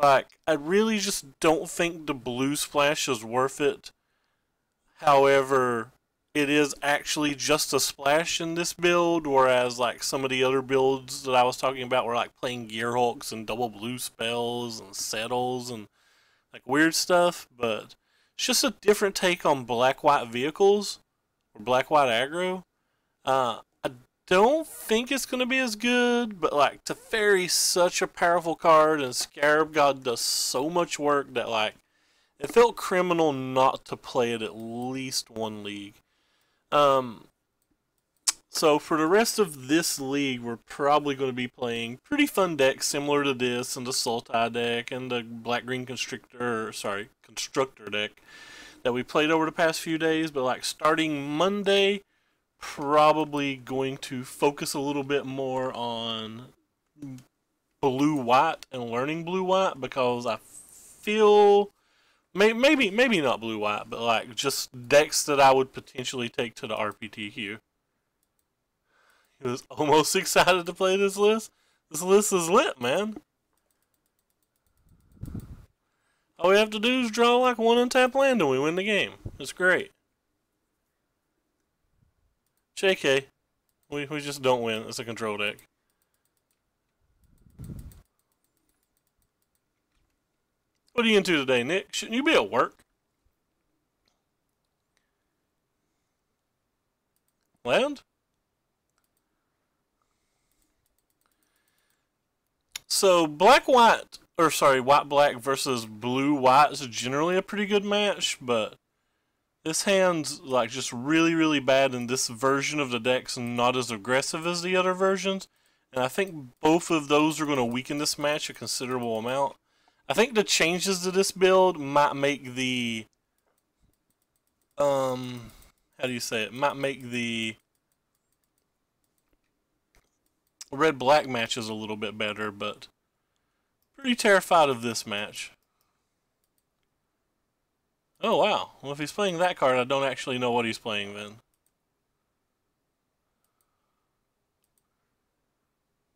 Like, I really just don't think the blue splash is worth it. However, it is actually just a splash in this build, whereas like some of the other builds that I was talking about were like playing Gearhulks and double blue spells and settles and like weird stuff, but it's just a different take on black-white vehicles or black-white aggro. I don't think it's going to be as good, but like Teferi's such a powerful card and Scarab God does so much work that like it felt criminal not to play it at least one league. Um, so for the rest of this league, we're probably going to be playing pretty fun decks similar to this and the Sultai deck and the Black Green Constructor deck that we played over the past few days. But like starting Monday, probably going to focus a little bit more on blue white and learning blue white because I feel maybe not blue white, but like just decks that I would potentially take to the RPTQ. He was almost excited to play this list. This list is lit, man. All we have to do is draw like one untapped land and we win the game. It's great. JK. We just don't win. It's a control deck. What are you into today, Nick? Shouldn't you be at work? Land? So white black versus blue white is generally a pretty good match, but this hand's like just really bad in this version of the deck's not as aggressive as the other versions. And I think both of those are going to weaken this match a considerable amount. I think the changes to this build might make the how do you say it? Might make the red-black matches a little bit better, but pretty terrified of this match. Oh wow, well if he's playing that card, I don't actually know what he's playing then.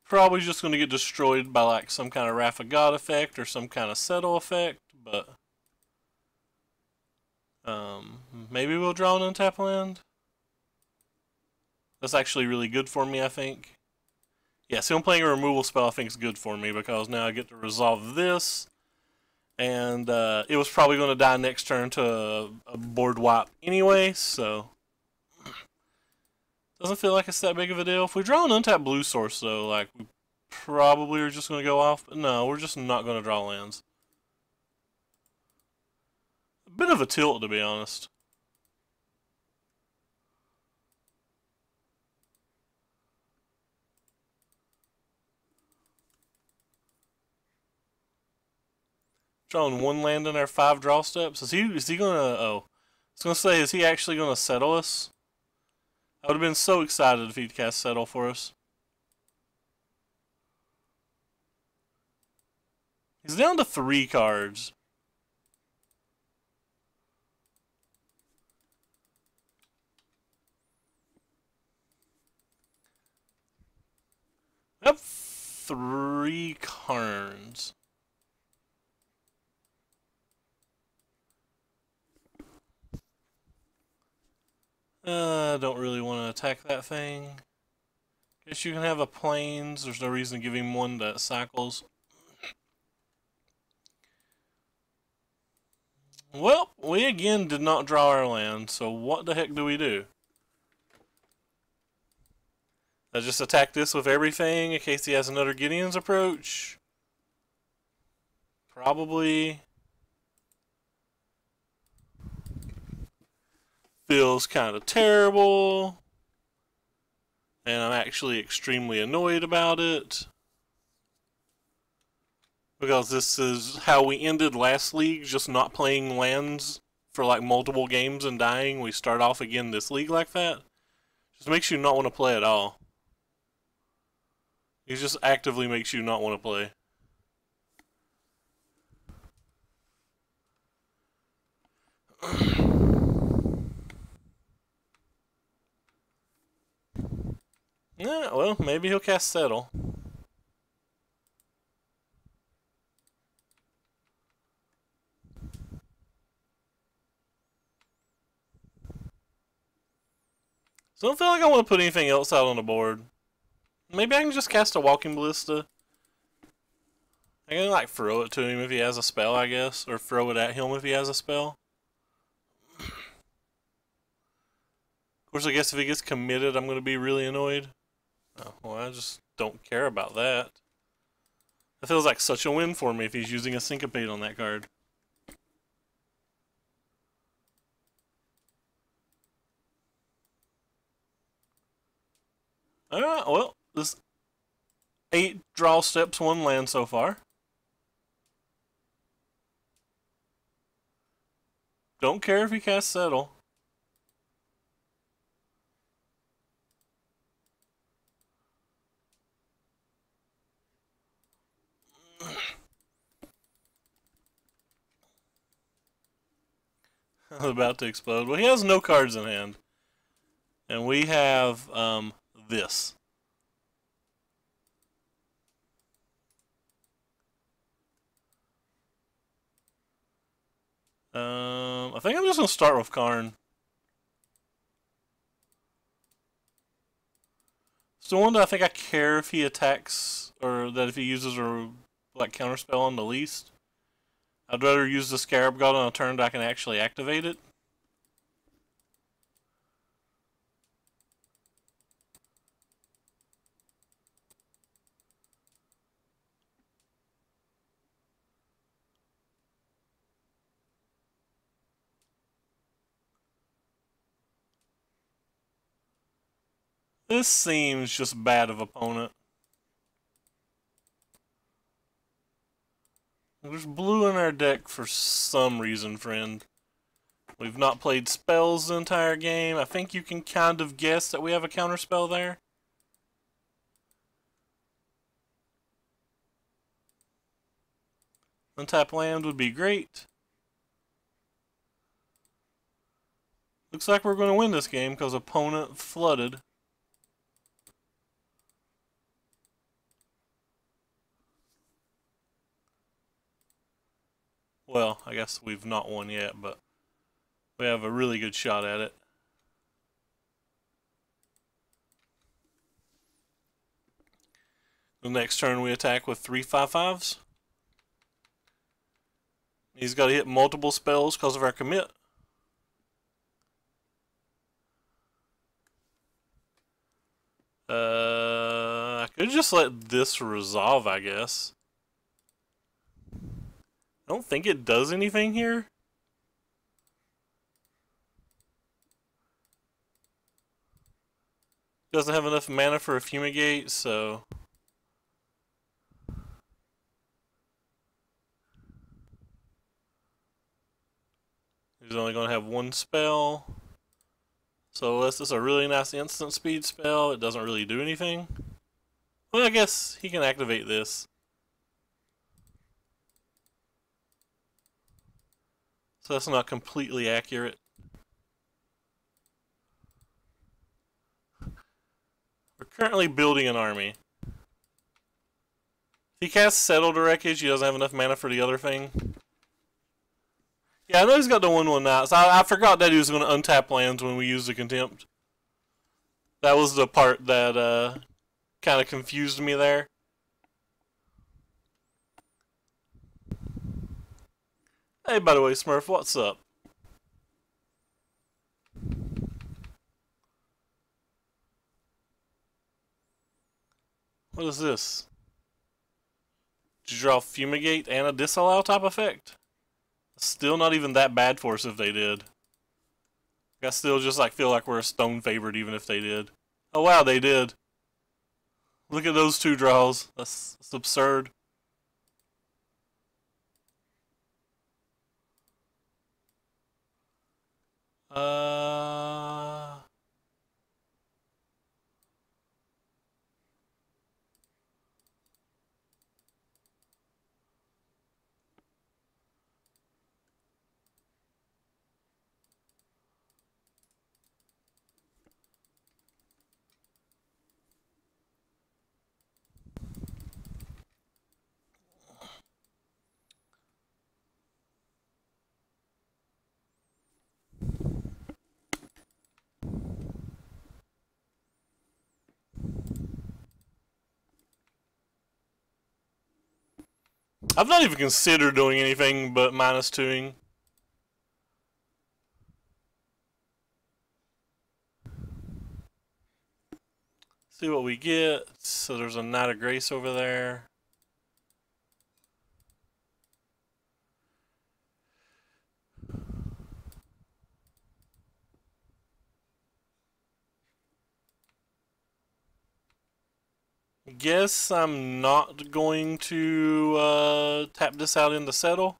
Probably just going to get destroyed by like some kind of Wrath of God effect or some kind of settle effect, but maybe we'll draw an untap land. That's actually really good for me, I think. Yeah, so him playing a removal spell I think is good for me because now I get to resolve this. And it was probably going to die next turn to a board wipe anyway, so doesn't feel like it's that big of a deal. If we draw an untapped blue source though, like we probably are just going to go off, but no, we're just not going to draw lands. A bit of a tilt, to be honest. Drawing one land in our 5 draw steps. Is he gonna I was gonna say, is he actually gonna settle us? I would have been so excited if he'd cast settle for us. He's down to 3 cards. I have 3 Karns. I don't really want to attack that thing. Guess you can have a plains. There's no reason to give him one that cycles. Well, we again did not draw our land, so what the heck do we do? I just attack this with everything in case he has another Gideon's approach? Probably. Feels kind of terrible. And I'm actually extremely annoyed about it. Because this is how we ended last league, just not playing lands for like multiple games and dying. We start off again this league like that. Just makes you not want to play at all. It just actively makes you not want to play. Yeah, well, maybe he'll cast Settle. Don't feel like I want to put anything else out on the board. Maybe I can just cast a Walking Ballista. I can like throw it to him if he has a spell, I guess. Or throw it at him if he has a spell. Of course, I guess if he gets committed, I'm going to be really annoyed. Oh, well, I just don't care about that. That feels like such a win for me if he's using a Syncopate on that card. Alright, well, this 8 draw steps, 1 land so far. Don't care if he casts Settle. I was about to explode. Well, he has no cards in hand. And we have, this. I think I'm just going to start with Karn. It's the one that I think I care if he attacks, or that if he uses a like counterspell on the least. I'd rather use the Scarab God on a turn that I can actually activate it. This seems just bad of opponent. There's blue in our deck for some reason, friend. We've not played spells the entire game. I think you can kind of guess that we have a counterspell there. Untap land would be great. Looks like we're going to win this game because opponent flooded. Well, I guess we've not won yet, but we have a really good shot at it. The next turn we attack with 3 5/5s. He's got to hit multiple spells because of our commit. I could just let this resolve, I guess. I don't think it does anything here. Doesn't have enough mana for a Fumigate, so... He's only going to have 1 spell. So unless it's a really nice instant speed spell, it doesn't really do anything. Well, I guess he can activate this. So that's not completely accurate. We're currently building an army. If he casts Settle to Wreckage, he doesn't have enough mana for the other thing. Yeah, I know he's got the 1/1 Knights. I forgot that he was going to untap lands when we used the Contempt. That was the part that kind of confused me there. Hey, by the way, Smurf, what's up? What is this? Did you draw Fumigate and a Disallow type effect? Still not even that bad for us if they did. I still just like feel like we're a stone favorite even if they did. Oh wow, they did. Look at those 2 draws. That's absurd. I've not even considered doing anything but minus 2ing. See what we get. So there's a Knight of Grace over there. Guess I'm not going to tap this out into settle.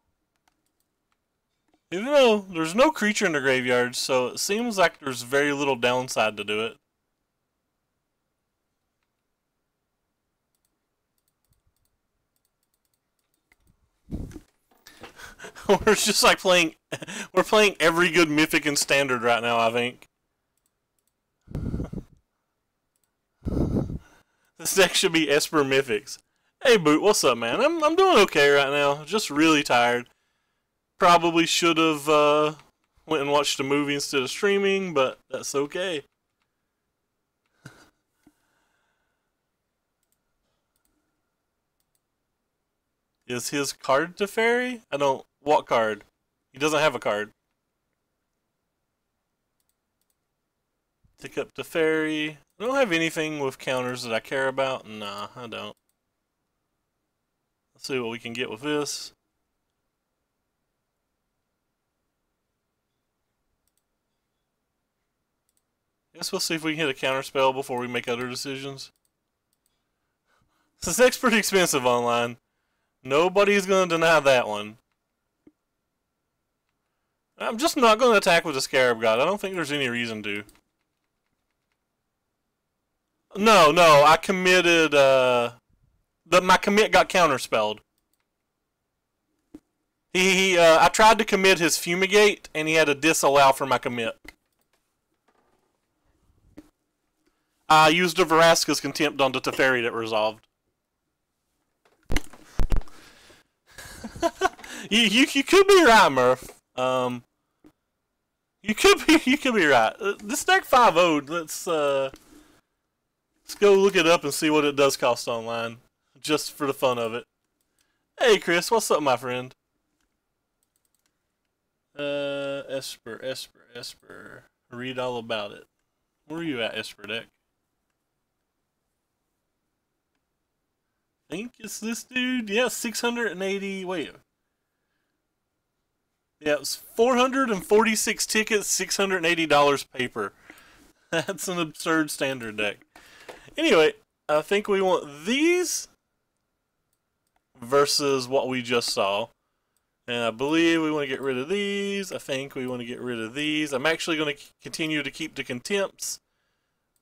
Even though there's no creature in the graveyard, so it seems like there's very little downside to do it. We're just like playing, we're playing every good Mythic and Standard right now, I think. This deck should be Esper Mythics. Hey Boot, what's up, man? I'm doing okay right now. Just really tired. Probably should have went and watched a movie instead of streaming, but that's okay. Is his card Teferi? I don't... What card? He doesn't have a card. Pick up Teferi. I don't have anything with counters that I care about. Nah, I don't. Let's see what we can get with this. Guess we'll see if we can hit a counter spell before we make other decisions. This deck's pretty expensive online. Nobody's going to deny that one. I'm just not going to attack with the Scarab God. I don't think there's any reason to. No, I committed, my commit got counterspelled. I tried to commit his Fumigate, and he had to disallow for my commit. I used a Vraska's Contempt on the Teferi that resolved. you could be right, Murph. You could be right. This deck 5-0'd. Let's go look it up and see what it does cost online, just for the fun of it. Hey Chris, what's up, my friend? Esper. Read all about it. Where are you at, Esper deck? I think it's this dude. Yeah, 680. Wait. Yeah, it was 446 tickets, $680 paper. That's an absurd standard deck. Anyway, I think we want these versus what we just saw. And I believe we want to get rid of these. I think we want to get rid of these. I'm actually going to continue to keep the Contempts.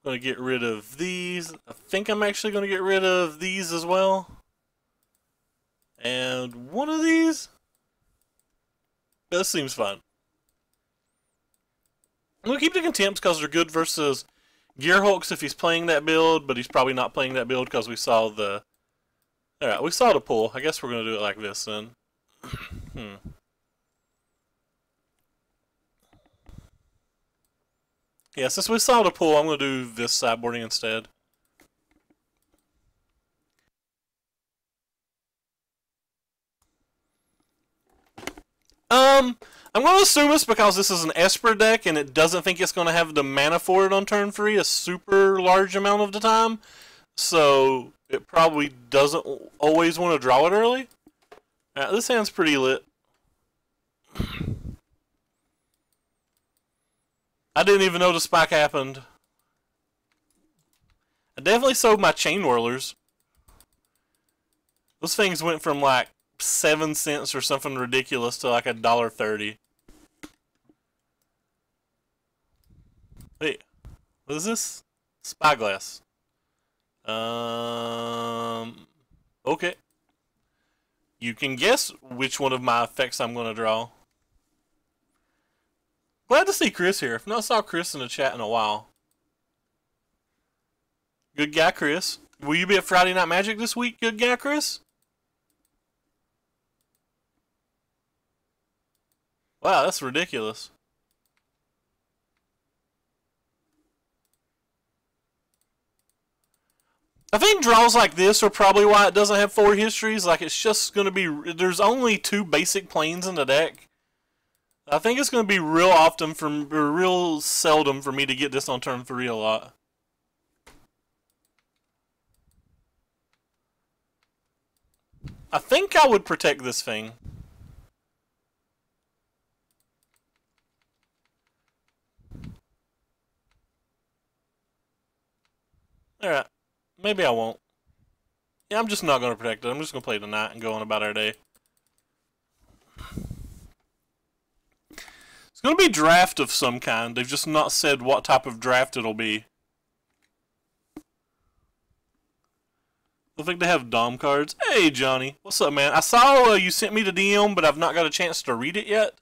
I'm going to get rid of these. I think I'm actually going to get rid of these as well. And one of these. This seems fun. I'm going to keep the Contempts because they're good versus Gearhulks if he's playing that build, but he's probably not playing that build because we saw the... Alright, we saw the pull. I guess we're going to do it like this then. Yeah, since we saw the pull, I'm going to do this sideboarding instead. I'm going to assume it's because this is an Esper deck and it doesn't think it's going to have the mana for it on turn 3 a super large amount of the time. So it probably doesn't always want to draw it early. This hand's pretty lit. I didn't even know the spike happened. I definitely sold my Chain Whirlers. Those things went from like 7 cents or something ridiculous to like $1.30. Wait, what is this? Spyglass. Okay. You can guess which one of my effects I'm going to draw. Glad to see Chris here. I've not saw Chris in the chat in a while. Good guy, Chris. Will you be at Friday Night Magic this week, good guy, Chris? Wow, that's ridiculous. I think draws like this are probably why it doesn't have 4 histories. Like, it's just going to be... There's only 2 basic planes in the deck. I think it's going to be real seldom for me to get this on turn 3 a lot. I think I would protect this thing. Alright. Maybe I won't. Yeah, I'm just not going to protect it. I'm just going to play tonight and go on about our day. It's going to be draft of some kind. They've just not said what type of draft it'll be. I think they have Dom cards. Hey, Johnny. What's up, man? I saw you sent me the DM, but I've not got a chance to read it yet.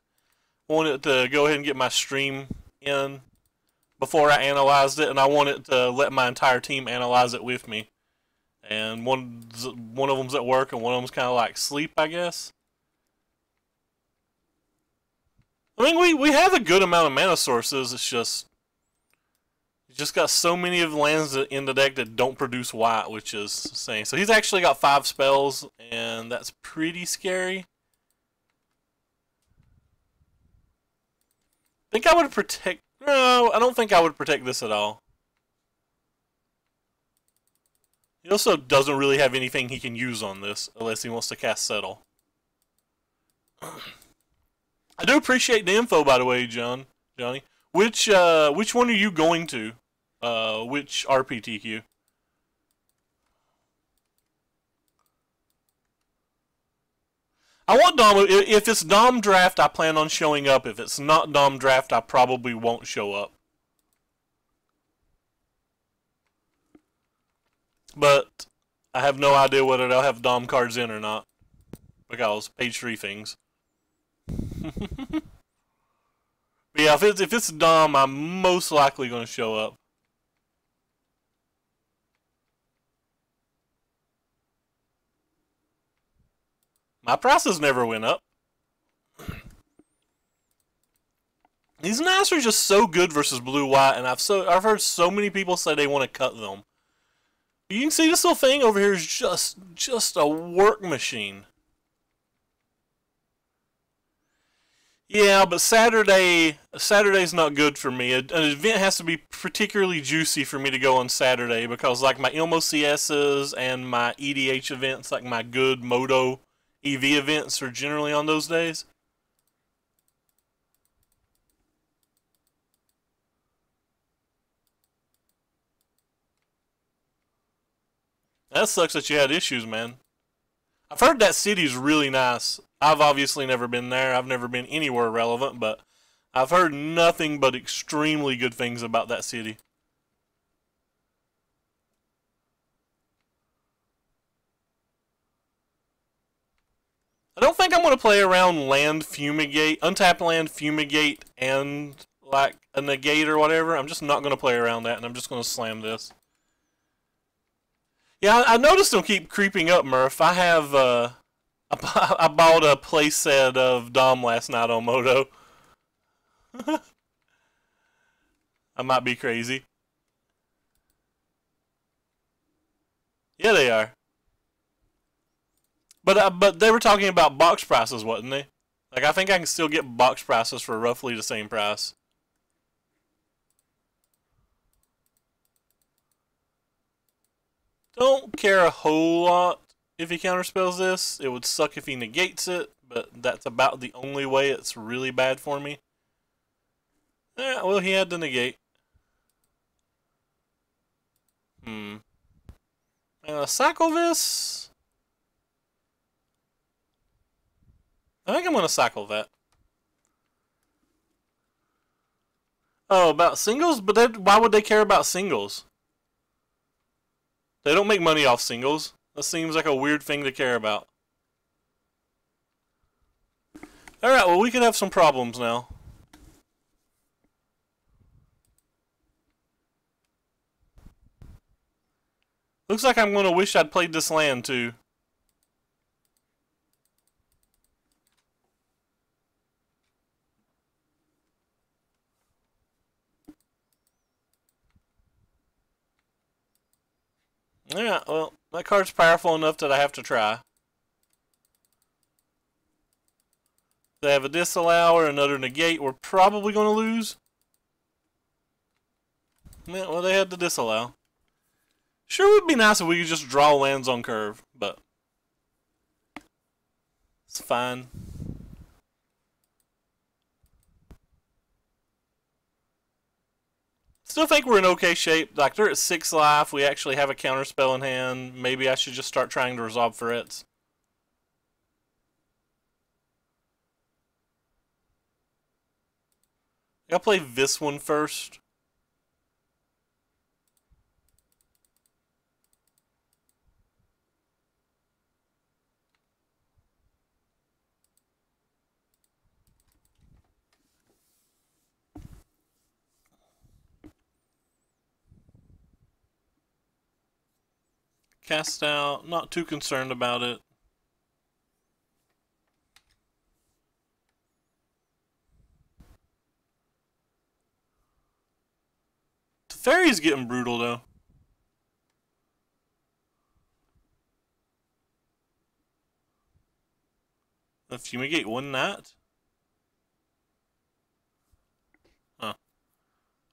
I wanted to go ahead and get my stream in before I analyzed it, and I wanted to let my entire team analyze it with me. And one of them's at work, and one of them's kind of like sleep, I guess. I mean, we have a good amount of mana sources. It's just... You just got so many of the lands in the deck that don't produce white, which is insane. So he's actually got 5 spells, and that's pretty scary. I think I would protect... No, I don't think I would protect this at all. He also doesn't really have anything he can use on this, unless he wants to cast Settle. I do appreciate the info, by the way, Johnny. Which one are you going to? Which RPTQ? I want Dom. If it's Dom draft, I plan on showing up. If it's not Dom draft, I probably won't show up. But I have no idea whether they'll have Dom cards in or not, because page 3 things. But yeah, if it's Dom, I'm most likely going to show up. My prices never went up. These knights are just so good versus blue-white, and I've heard so many people say they want to cut them. You can see this little thing over here is just a work machine. Yeah, but Saturday's not good for me. An event has to be particularly juicy for me to go on Saturday, because like my MOCSs and my EDH events, like my good Moto EV events, are generally on those days. That sucks that you had issues, man. I've heard that city's really nice. I've obviously never been there. I've never been anywhere relevant, but I've heard nothing but extremely good things about that city. I don't think I'm going to play around land fumigate, untap land fumigate, and like a negate or whatever. I'm just not going to play around that, and I'm just going to slam this. Yeah, I noticed them keep creeping up, Murph. I have, I bought a playset of Dom last night on Moto. I might be crazy. Yeah, they are. But they were talking about box prices, wasn't they? Like, I think I can still get box prices for roughly the same price. Don't care a whole lot if he counterspells this. It would suck if he negates it, but that's about the only way it's really bad for me. Yeah, well, he had to negate. Cycle this. I think I'm going to cycle that. Oh, about singles? But why would they care about singles? They don't make money off singles. That seems like a weird thing to care about. Alright, well, we could have some problems now. Looks like I'm going to wish I'd played this land, too. Yeah, well, that card's powerful enough that I have to try. They have a disallow or another negate. We're probably going to lose. Yeah, well, they had the disallow. Sure would be nice if we could just draw lands on curve, but it's fine. Still think we're in okay shape. Like, they're at 6 life. We actually have a counterspell in hand. Maybe I should just start trying to resolve threats. I'll play this one first. Cast out. Not too concerned about it. Teferi's getting brutal, though. The Fumigate one that? Huh.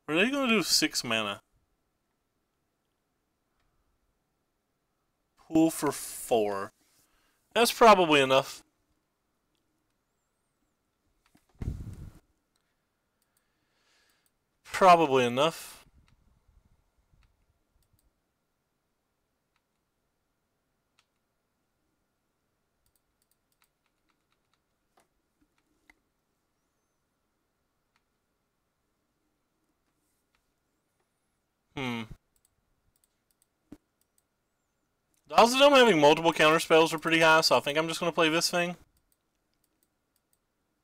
What are they going to do with 6 mana? Pool for 4. That's probably enough. Probably enough. The odds of them having multiple counter spells are pretty high, so I think I'm just going to play this thing.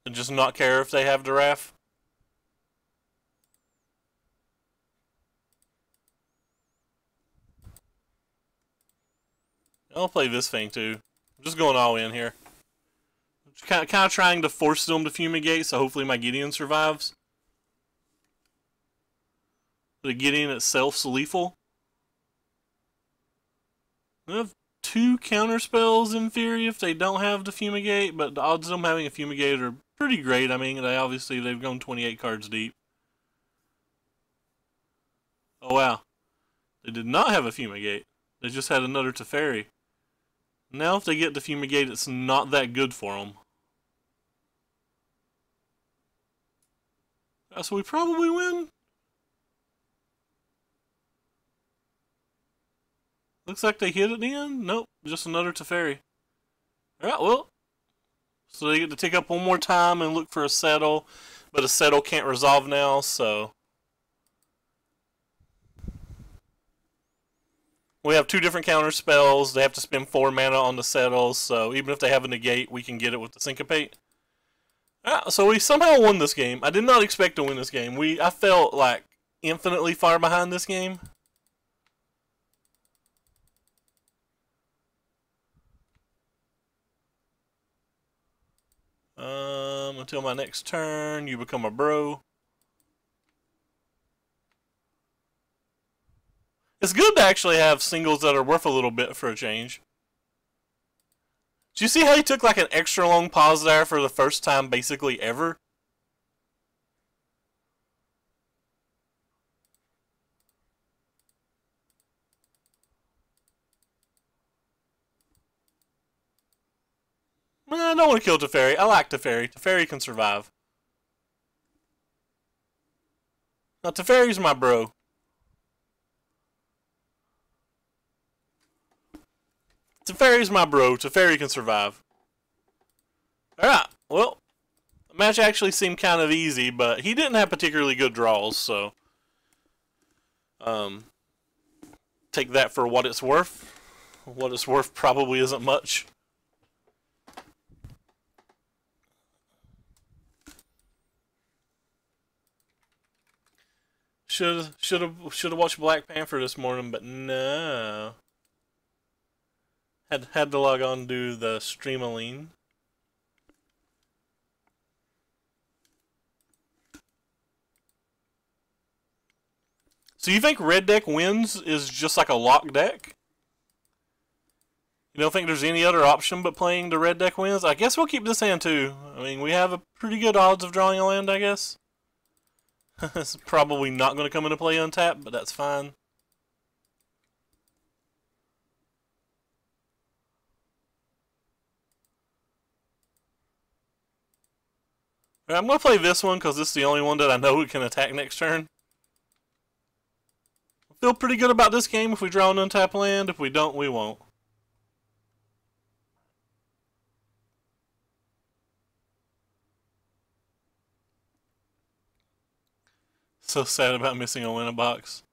And just not care if they have Giraffe. I'll play this thing too. I'm just going all in here. Kind of trying to force them to Fumigate, so hopefully my Gideon survives. The Gideon itself's lethal. I have 2 counter spells in theory if they don't have the Fumigate, but the odds of them having a Fumigate are pretty great. I mean, they've gone 28 cards deep. Oh wow. They did not have a Fumigate. They just had another Teferi. Now if they get the Fumigate, it's not that good for them. So we probably win. Looks like they hit at the end. Nope, just another Teferi. Alright, well. So they get to take up one more time and look for a settle. But a settle can't resolve now, so. We have 2 different counter spells. They have to spend 4 mana on the settles, so even if they have a negate, we can get it with the Syncopate. So we somehow won this game. I did not expect to win this game. I felt like infinitely far behind this game. Until my next turn, you become a bro. It's good to actually have singles that are worth a little bit for a change. Do you see how he took like an extra long pause there for the first time basically ever? I don't want to kill Teferi. I like Teferi. Teferi can survive. Now Teferi's my bro. Teferi's my bro. Teferi can survive. Alright, well, the match actually seemed kind of easy, but he didn't have particularly good draws, so take that for what it's worth. What it's worth probably isn't much. Should have watched Black Panther this morning, but no. Had to log on to do the Streamaline. So you think red deck wins is just like a lock deck? You don't think there's any other option but playing the red deck wins? I guess we'll keep this hand too. I mean, we have a pretty good odds of drawing a land, I guess. It's probably not going to come into play untapped, but that's fine. I'm going to play this one because this is the only one that I know we can attack next turn. I feel pretty good about this game if we draw an untapped land. If we don't, we won't. So sad about missing a winner box.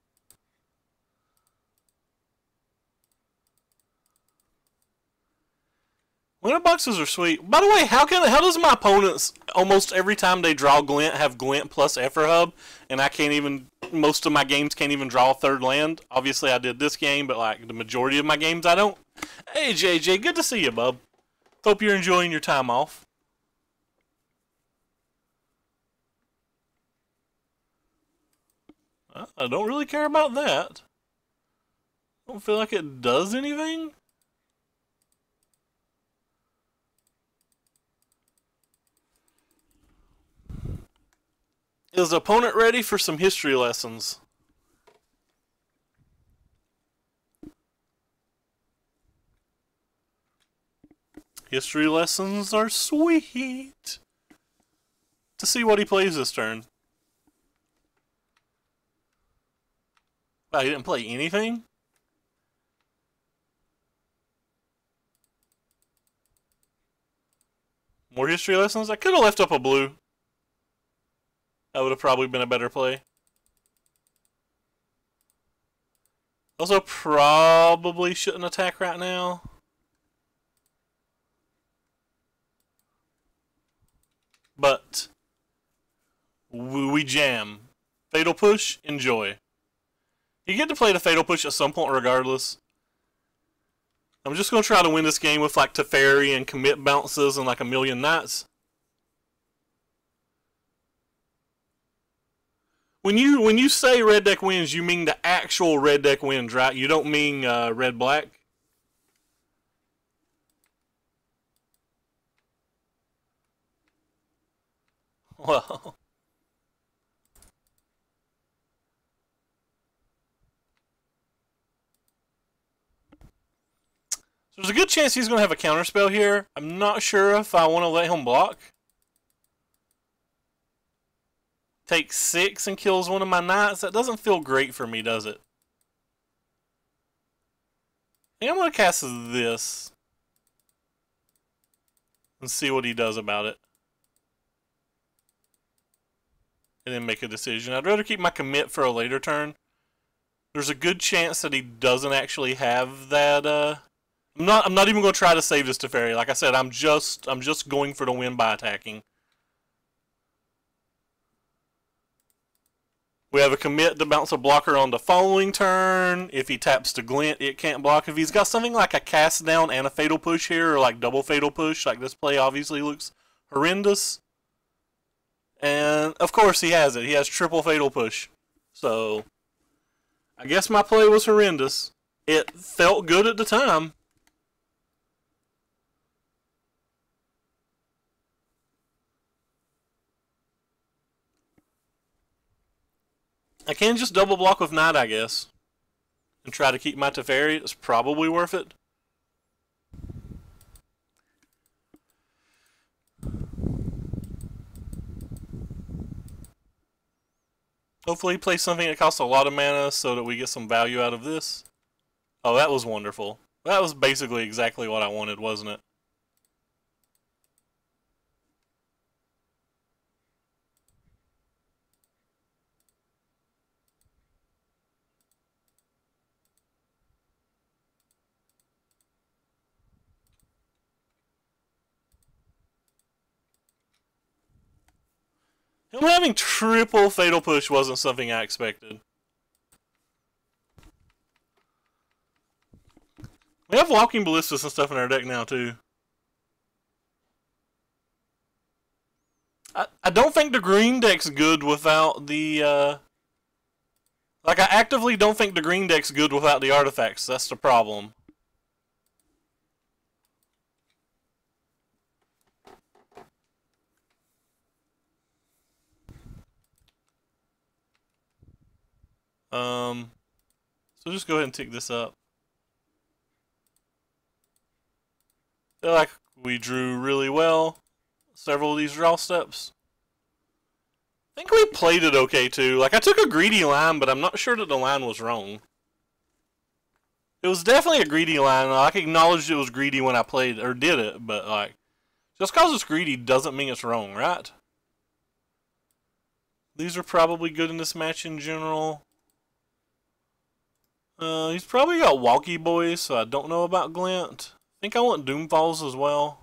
Winner boxes are sweet. By the way, how does my opponents almost every time they draw Glint have Glint plus Esper Hub, and I can't even, most of my games can't even draw a third land? Obviously I did this game, but like the majority of my games I don't. Hey JJ, good to see you, bub. Hope you're enjoying your time off. I don't really care about that. I don't feel like it does anything. Is the opponent ready for some history lessons? History lessons are sweet. To see what he plays this turn. Wow, he didn't play anything? More history lessons? I could have left up a blue. That would have probably been a better play. Also, probably shouldn't attack right now. But we jam. Fatal Push, enjoy. You get to play the Fatal Push at some point regardless. I'm just going to try to win this game with like Teferi and commit bounces and like a million knights. When you say red deck wins, you mean the actual red deck wins, right? You don't mean red-black? Well... There's a good chance he's going to have a counterspell here. I'm not sure if I want to let him block. Takes 6 and kills one of my knights. That doesn't feel great for me, does it? I think I'm going to cast this. And see what he does about it. And then make a decision. I'd rather keep my commit for a later turn. There's a good chance that he doesn't actually have that, I'm not even going to try to save this Teferi. Like I said, I'm just going for the win by attacking. We have a commit to bounce a blocker on the following turn. If he taps to Glint, it can't block. If he's got something like a cast down and a Fatal Push here, or like double Fatal Push, like this play obviously looks horrendous. And of course he has it. He has triple Fatal Push. So I guess my play was horrendous. It felt good at the time. I can just double block with Knight, I guess. And try to keep my Teferi. It's probably worth it. Hopefully he plays something that costs a lot of mana so that we get some value out of this. Oh, that was wonderful. That was basically exactly what I wanted, wasn't it? Him having triple Fatal Push wasn't something I expected. We have Walking Ballistas and stuff in our deck now, too. I don't think the green deck's good without the, Like, I actively don't think the green deck's good without the artifacts. That's the problem. So just go ahead and tick this up. Feel like we drew really well. Several of these draw steps. I think we played it okay too. Like, I took a greedy line, but I'm not sure that the line was wrong. It was definitely a greedy line. I acknowledged it was greedy when I played or did it, but like, just because it's greedy doesn't mean it's wrong, right? These are probably good in this match in general. He's probably got Walkie Boys, so I don't know about Glint. I think I want Doomfalls as well.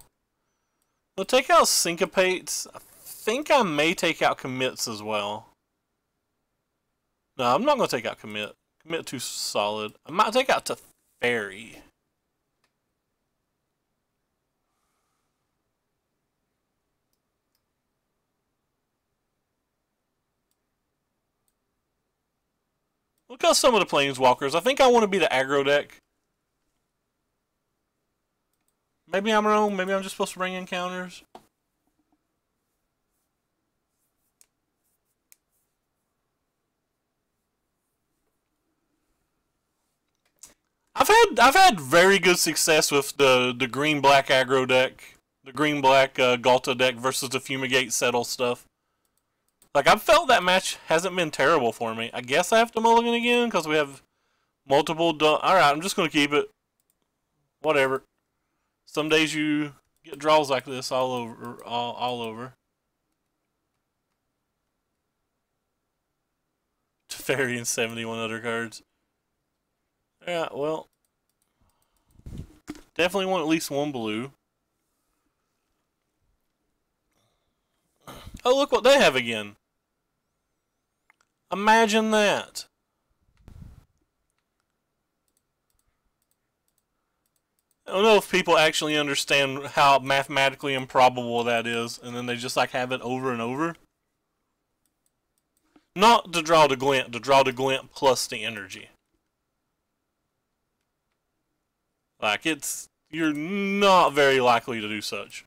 We'll take out Syncopates. I think I may take out Commits as well. No, I'm not going to take out Commit. Commit too solid. I might take out Teferi. Look at some of the Planeswalkers. I think I want to be the aggro deck. Maybe I'm wrong. Maybe I'm just supposed to bring in counters. I've had very good success with the green black aggro deck, the green black Galta deck versus the Fumigate Settle stuff. Like, I've felt that match hasn't been terrible for me. I guess I have to mulligan again because we have multiple. Alright, I'm just going to keep it. Whatever. Some days you get draws like this all over. All over. Teferi and 71 other cards. Yeah, well. Definitely want at least one blue. Oh, look what they have again. Imagine that. I don't know if people actually understand how mathematically improbable that is, and then they just like have it over and over. Not to draw the glint plus the energy. Like, you're not very likely to do such.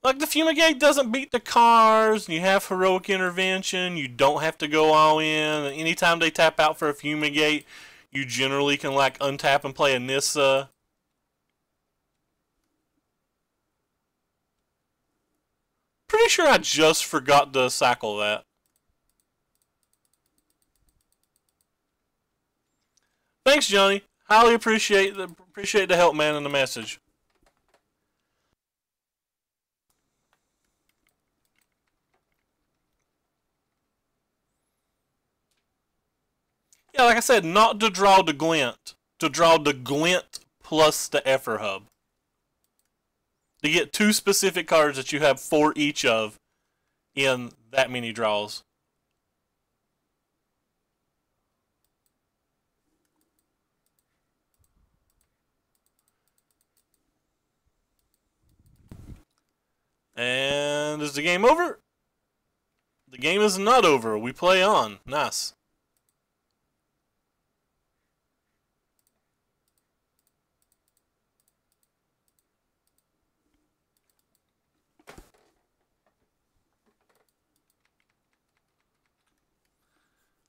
Like, the Fumigate doesn't beat the cars, you have Heroic Intervention, you don't have to go all in. Anytime they tap out for a Fumigate, you generally can, like, untap and play a Nissa. Pretty sure I just forgot to cycle that. Thanks, Johnny. Highly appreciate the help, man, and the message. Yeah, like I said, not to draw the glint. To draw the glint plus the Esper Hub. To get two specific cards that you have 4 each of in that many draws. And is the game over? The game is not over. We play on. Nice.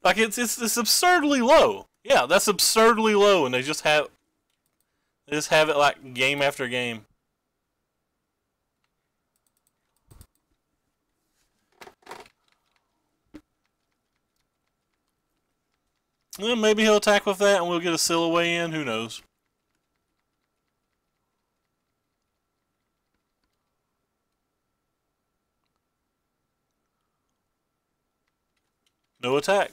Like, it's absurdly low. Yeah, that's absurdly low, and they just have it like game after game. Well, maybe he'll attack with that and we'll get a Silhouette in. Who knows? No attack.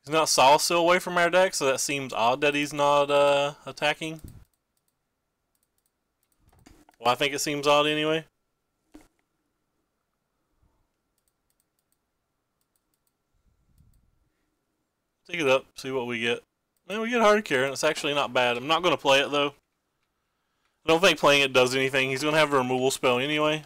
He's not Silhouette away from our deck, so that seems odd that he's not attacking. Well, I think it seems odd anyway. Take it up, see what we get. Man, we get Hard Carry, and it's actually not bad. I'm not going to play it, though. I don't think playing it does anything. He's going to have a removal spell anyway.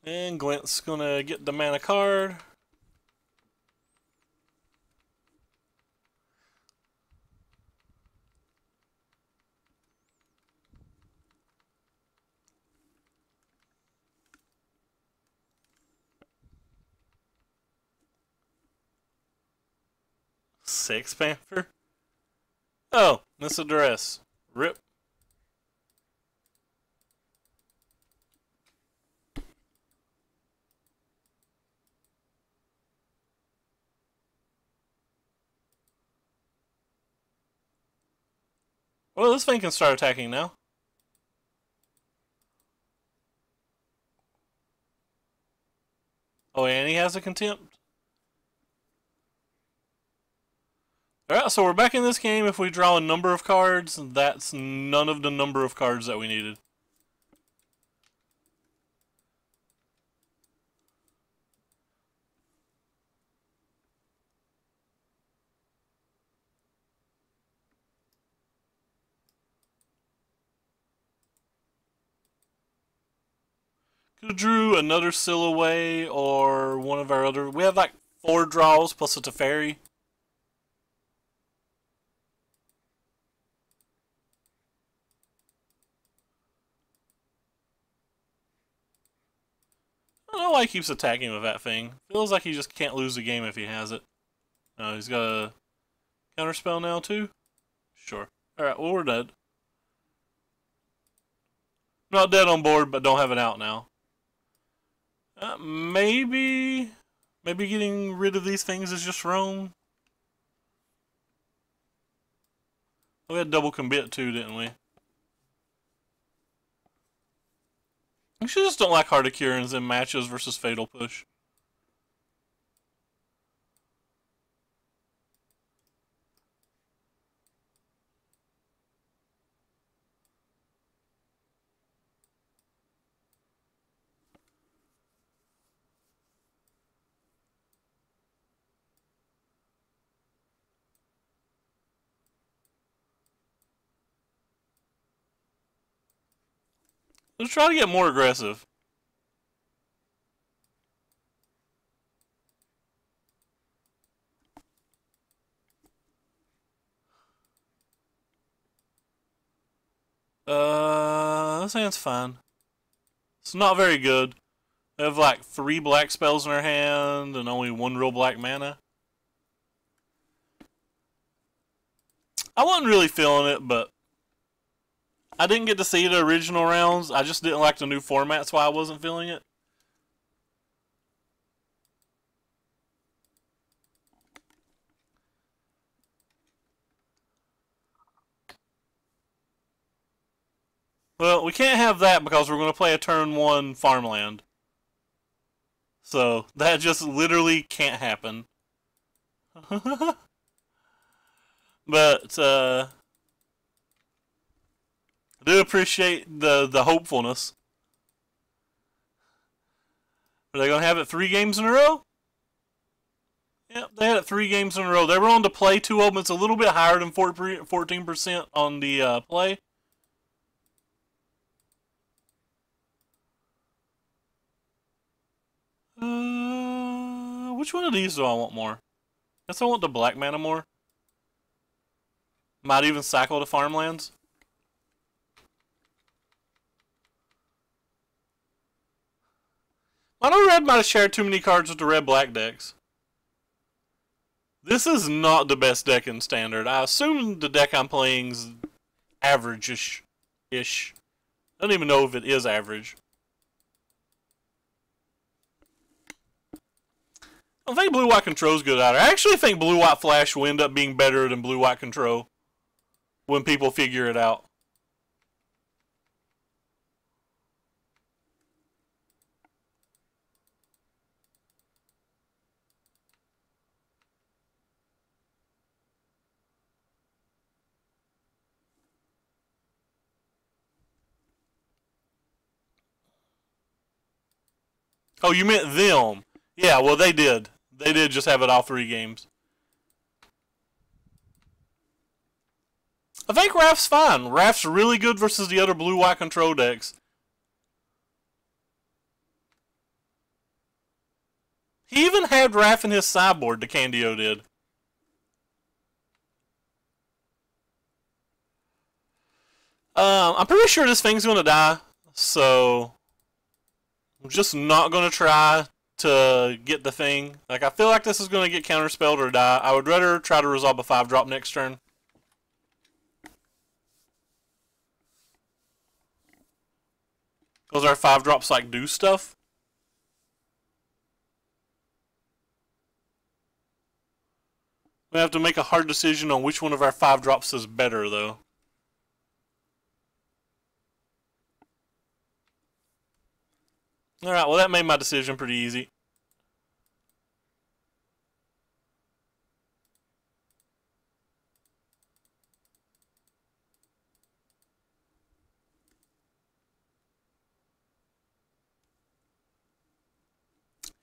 And Glint's going to get the mana card. Sex Panther? Oh, that's a dress. Rip. Well, this thing can start attacking now. Oh, and he has a contempt. Alright, so we're back in this game. If we draw a number of cards, that's none of the number of cards that we needed. Could have drew another Silhouette or one of our other... We have like 4 draws plus a Teferi. I don't know why he keeps attacking with that thing. Feels like he just can't lose the game if he has it. No, he's got a counterspell now too? Sure. Alright, well we're dead. Not dead on board, but don't have it out now. Maybe getting rid of these things is just wrong. We had double commit too, didn't we? I just don't like Heart of Curans in matches versus Fatal Push. Let's try to get more aggressive. This hand's fine. It's not very good. They have like 3 black spells in our hand and only 1 real black mana. I wasn't really feeling it, but I didn't get to see the original rounds. I just didn't like the new format, so I wasn't feeling it. Well, we can't have that because we're going to play a turn 1 farmland. So, that just literally can't happen. But, I do appreciate the hopefulness. Are they going to have it 3 games in a row? Yep, they had it 3 games in a row. They were on to play 2 of them. It's a little bit higher than 14% on the play. Which one of these do I want more? Guess I want the black mana more. Might even cycle to farmlands. I know red might have shared too many cards with the red-black decks. This is not the best deck in Standard. I assume the deck I'm playing is average-ish. I don't even know if it is average. I don't think blue-white control is good either. I actually think blue-white flash will end up being better than blue-white control when people figure it out. Oh, you meant them. Yeah, well, they did. They did just have it all 3 games. I think Raph's fine. Raph's really good versus the other blue-white control decks. He even had Raph in his sideboard, the Candio did. I'm pretty sure this thing's going to die, so I'm just not going to try to get the thing. Like, I feel like this is going to get counterspelled or die. I would rather try to resolve a 5-drop next turn. Because our 5-drops, like, do stuff. We have to make a hard decision on which one of our 5-drops is better, though. Alright, well that made my decision pretty easy.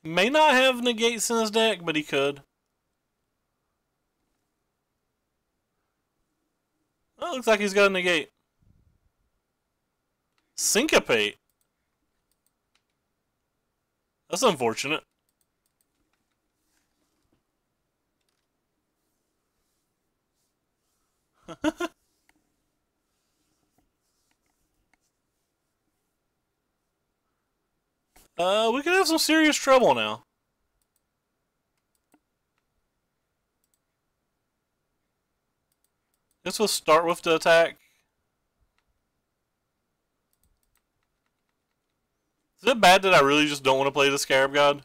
He may not have negates in his deck, but he could. Oh, looks like he's got a negate. Syncopate. That's unfortunate. We could have some serious trouble now. Guess we'll start with the attack. Is it bad that I really just don't want to play the Scarab God?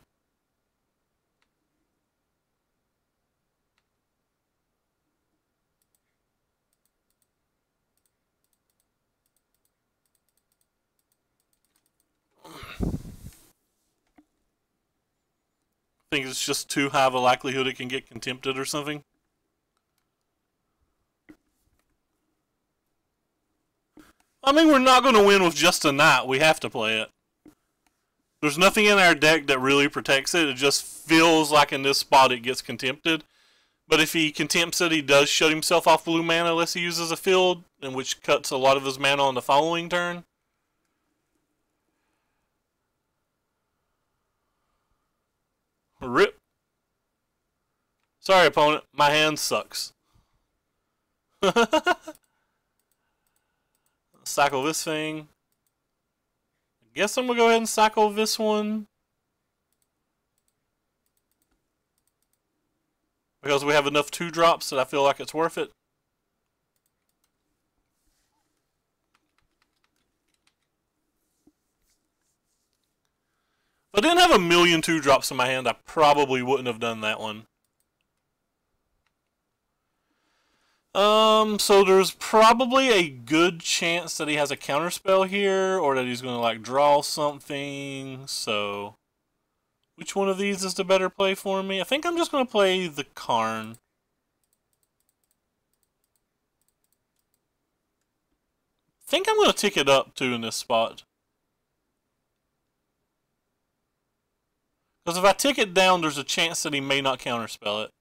I think it's just too high of a likelihood it can get contempted or something. I mean, we're not going to win with just a knight. We have to play it. There's nothing in our deck that really protects it. It just feels like in this spot it gets contempted. But if he contempts it, he does shut himself off blue mana unless he uses a field, in which cuts a lot of his mana on the following turn. Rip. Sorry, opponent. My hand sucks. Cycle this thing. I guess I'm going to go ahead and cycle this one. Because we have enough 2-drops that I feel like it's worth it. If I didn't have a million 2-drops in my hand, I probably wouldn't have done that one. So there's probably a good chance that he has a counterspell here, or that he's going to, like, draw something, so... Which one of these is the better play for me? I think I'm just going to play the Karn. I think I'm going to tick it up, too, in this spot. Because if I tick it down, there's a chance that he may not counterspell it.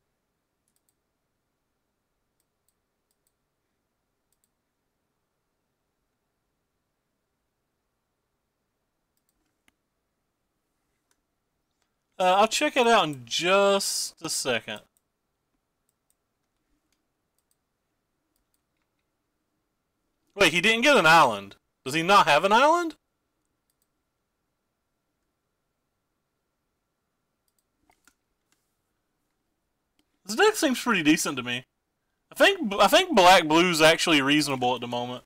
I'll check it out in just a second. Wait, he didn't get an island. Does he not have an island? This deck seems pretty decent to me. I think black blue's actually reasonable at the moment.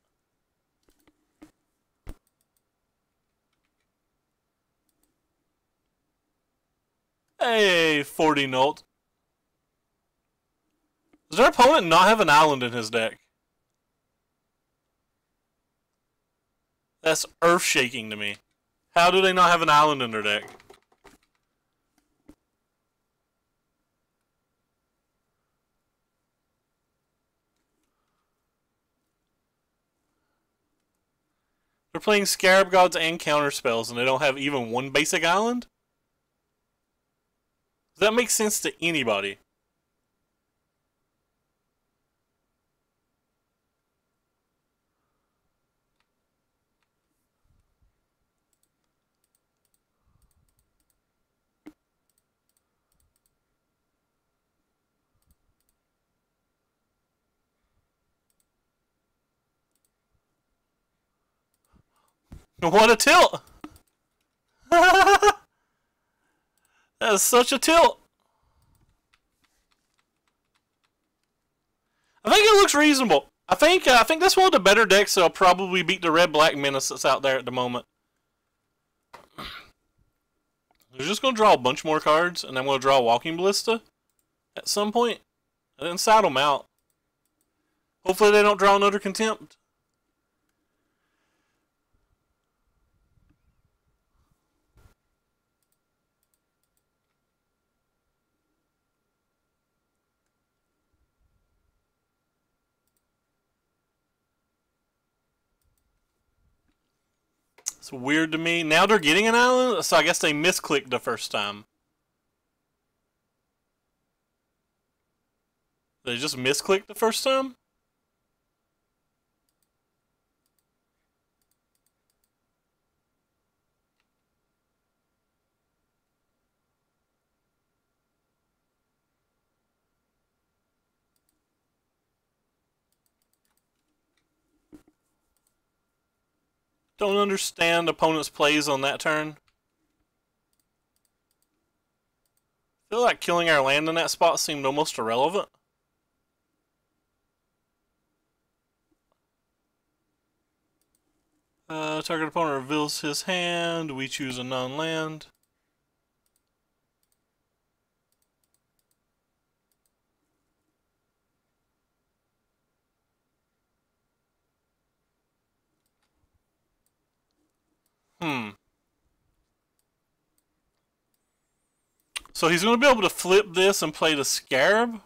Hey, 40 Nult. Does our opponent not have an island in his deck? That's earth-shaking to me. How do they not have an island in their deck? They're playing Scarab Gods and Counterspells, and they don't have even one basic island? Does that make sense to anybody? What a tilt! That is such a tilt. I think it looks reasonable. I think that's one of the better decks that'll probably beat the red-black menace that's out there at the moment. We're just going to draw a bunch more cards, and I'm going to draw a Walking Ballista at some point, and then saddle them out. Hopefully they don't draw another Contempt. It's weird to me. Now they're getting an island, so I guess they misclicked the first time. They just misclicked the first time? Don't understand opponent's plays on that turn. I feel like killing our land in that spot seemed almost irrelevant. Target opponent reveals his hand. We choose a non-land. So he's going to be able to flip this and play the Scarab?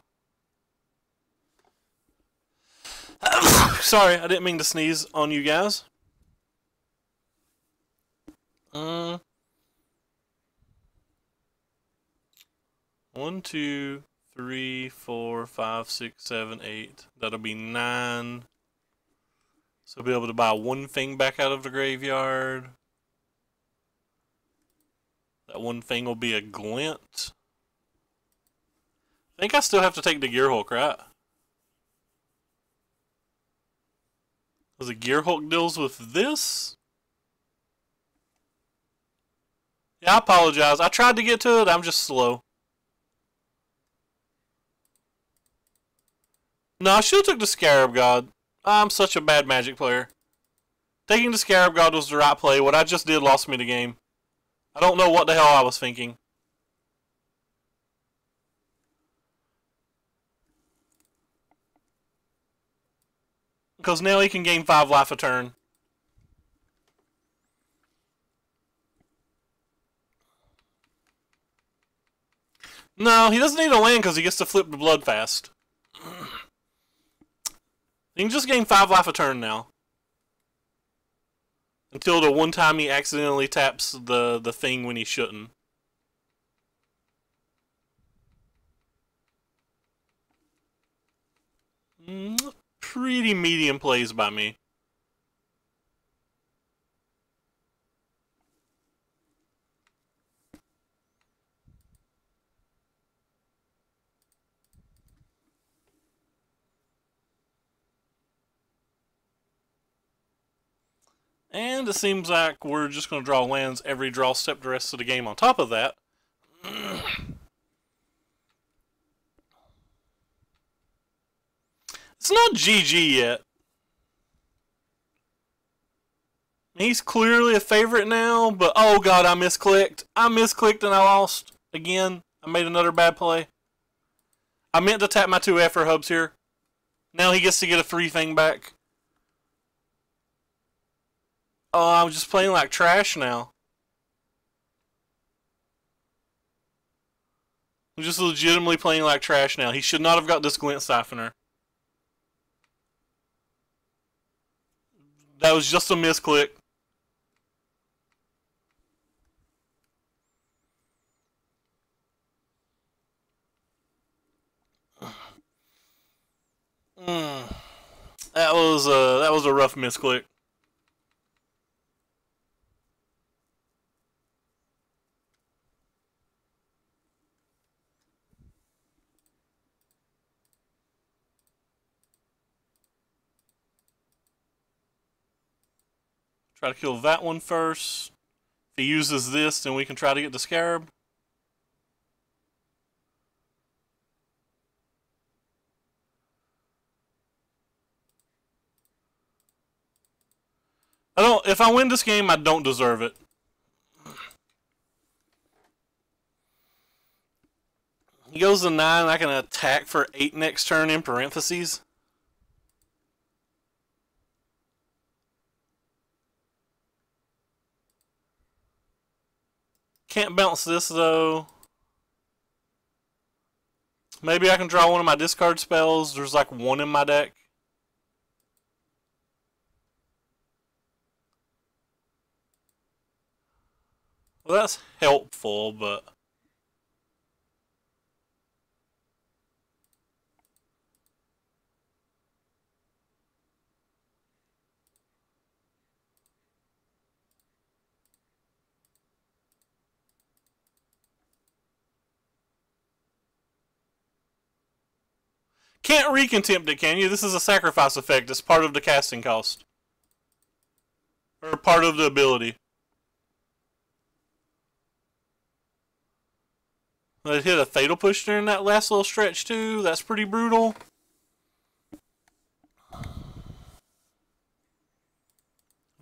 Sorry, I didn't mean to sneeze on you guys. 1, 2, 3, 4, 5, 6, 7, 8. That'll be 9. So be able to buy one thing back out of the graveyard. That one thing will be a Glint. I think I still have to take the Gearhulk, right? Because the Gearhulk deals with this? Yeah, I apologize. I tried to get to it, I'm just slow. No, I should have took the Scarab God. I'm such a bad Magic player. Taking the Scarab God was the right play. What I just did lost me the game. I don't know what the hell I was thinking. Because now he can gain 5 life a turn. No, he doesn't need a land because he gets to flip the blood fast. He can just gain 5 life a turn now. Until the one time he accidentally taps the thing when he shouldn't. Pretty medium plays by me. And it seems like we're just going to draw lands every draw step the rest of the game on top of that. It's not GG yet. He's clearly a favorite now, but oh god, I misclicked. I misclicked and I lost. Again, I made another bad play. I meant to tap my 2 Effer hubs here. Now he gets to get a 3 thing back. Oh, I'm just playing like trash now. I'm just legitimately playing like trash now. He should not have got this Glint Siphoner. That was just a misclick. That was a rough misclick. Try to kill that one first. If he uses this, then we can try to get the Scarab. I don't. If I win this game, I don't deserve it. He goes to 9, I can attack for 8 next turn in parentheses. Can't bounce this though. Maybe I can draw one of my discard spells. There's like 1 in my deck. Well, that's helpful, but... Can't recontempt it, can you? This is a sacrifice effect. It's part of the casting cost. Or part of the ability. They hit a fatal push during that last little stretch too. That's pretty brutal. If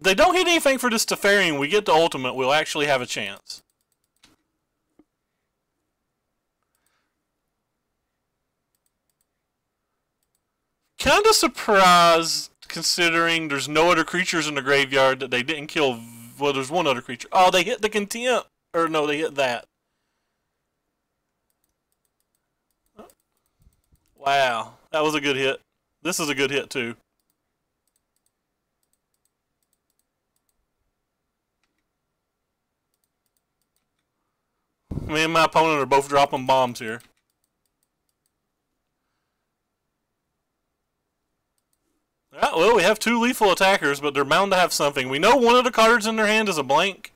they don't hit anything for this Teferian, we get the ultimate, we'll actually have a chance. Kinda surprised, considering there's no other creatures in the graveyard, that they didn't kill... Well, there's one other creature. Oh, they hit the contempt! Or no, they hit that. Wow, that was a good hit. This is a good hit too. Me and my opponent are both dropping bombs here. Alright, well, we have 2 lethal attackers, but they're bound to have something. We know one of the cards in their hand is a blank.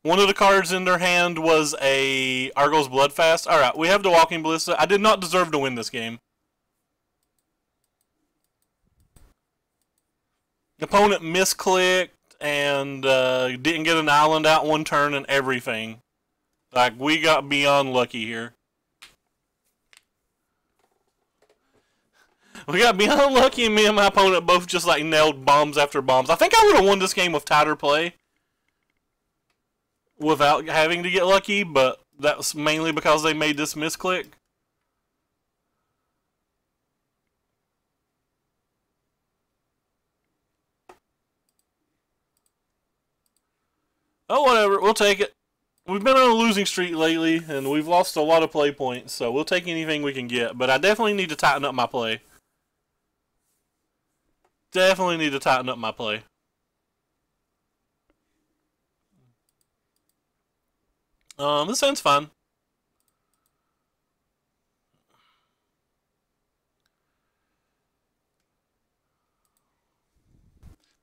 One of the cards in their hand was a Argos Bloodfast. Alright, we have the Walking Ballista. I did not deserve to win this game. The opponent misclicked and didn't get an island out 1 turn and everything. Like, we got beyond lucky here. We got beyond lucky, and me and my opponent both just like nailed bombs after bombs. I think I would have won this game with tighter play without having to get lucky, but that's mainly because they made this misclick. Oh, whatever. We'll take it. We've been on a losing streak lately, and we've lost a lot of play points, so we'll take anything we can get. But I definitely need to tighten up my play. Definitely need to tighten up my play. This sounds fun.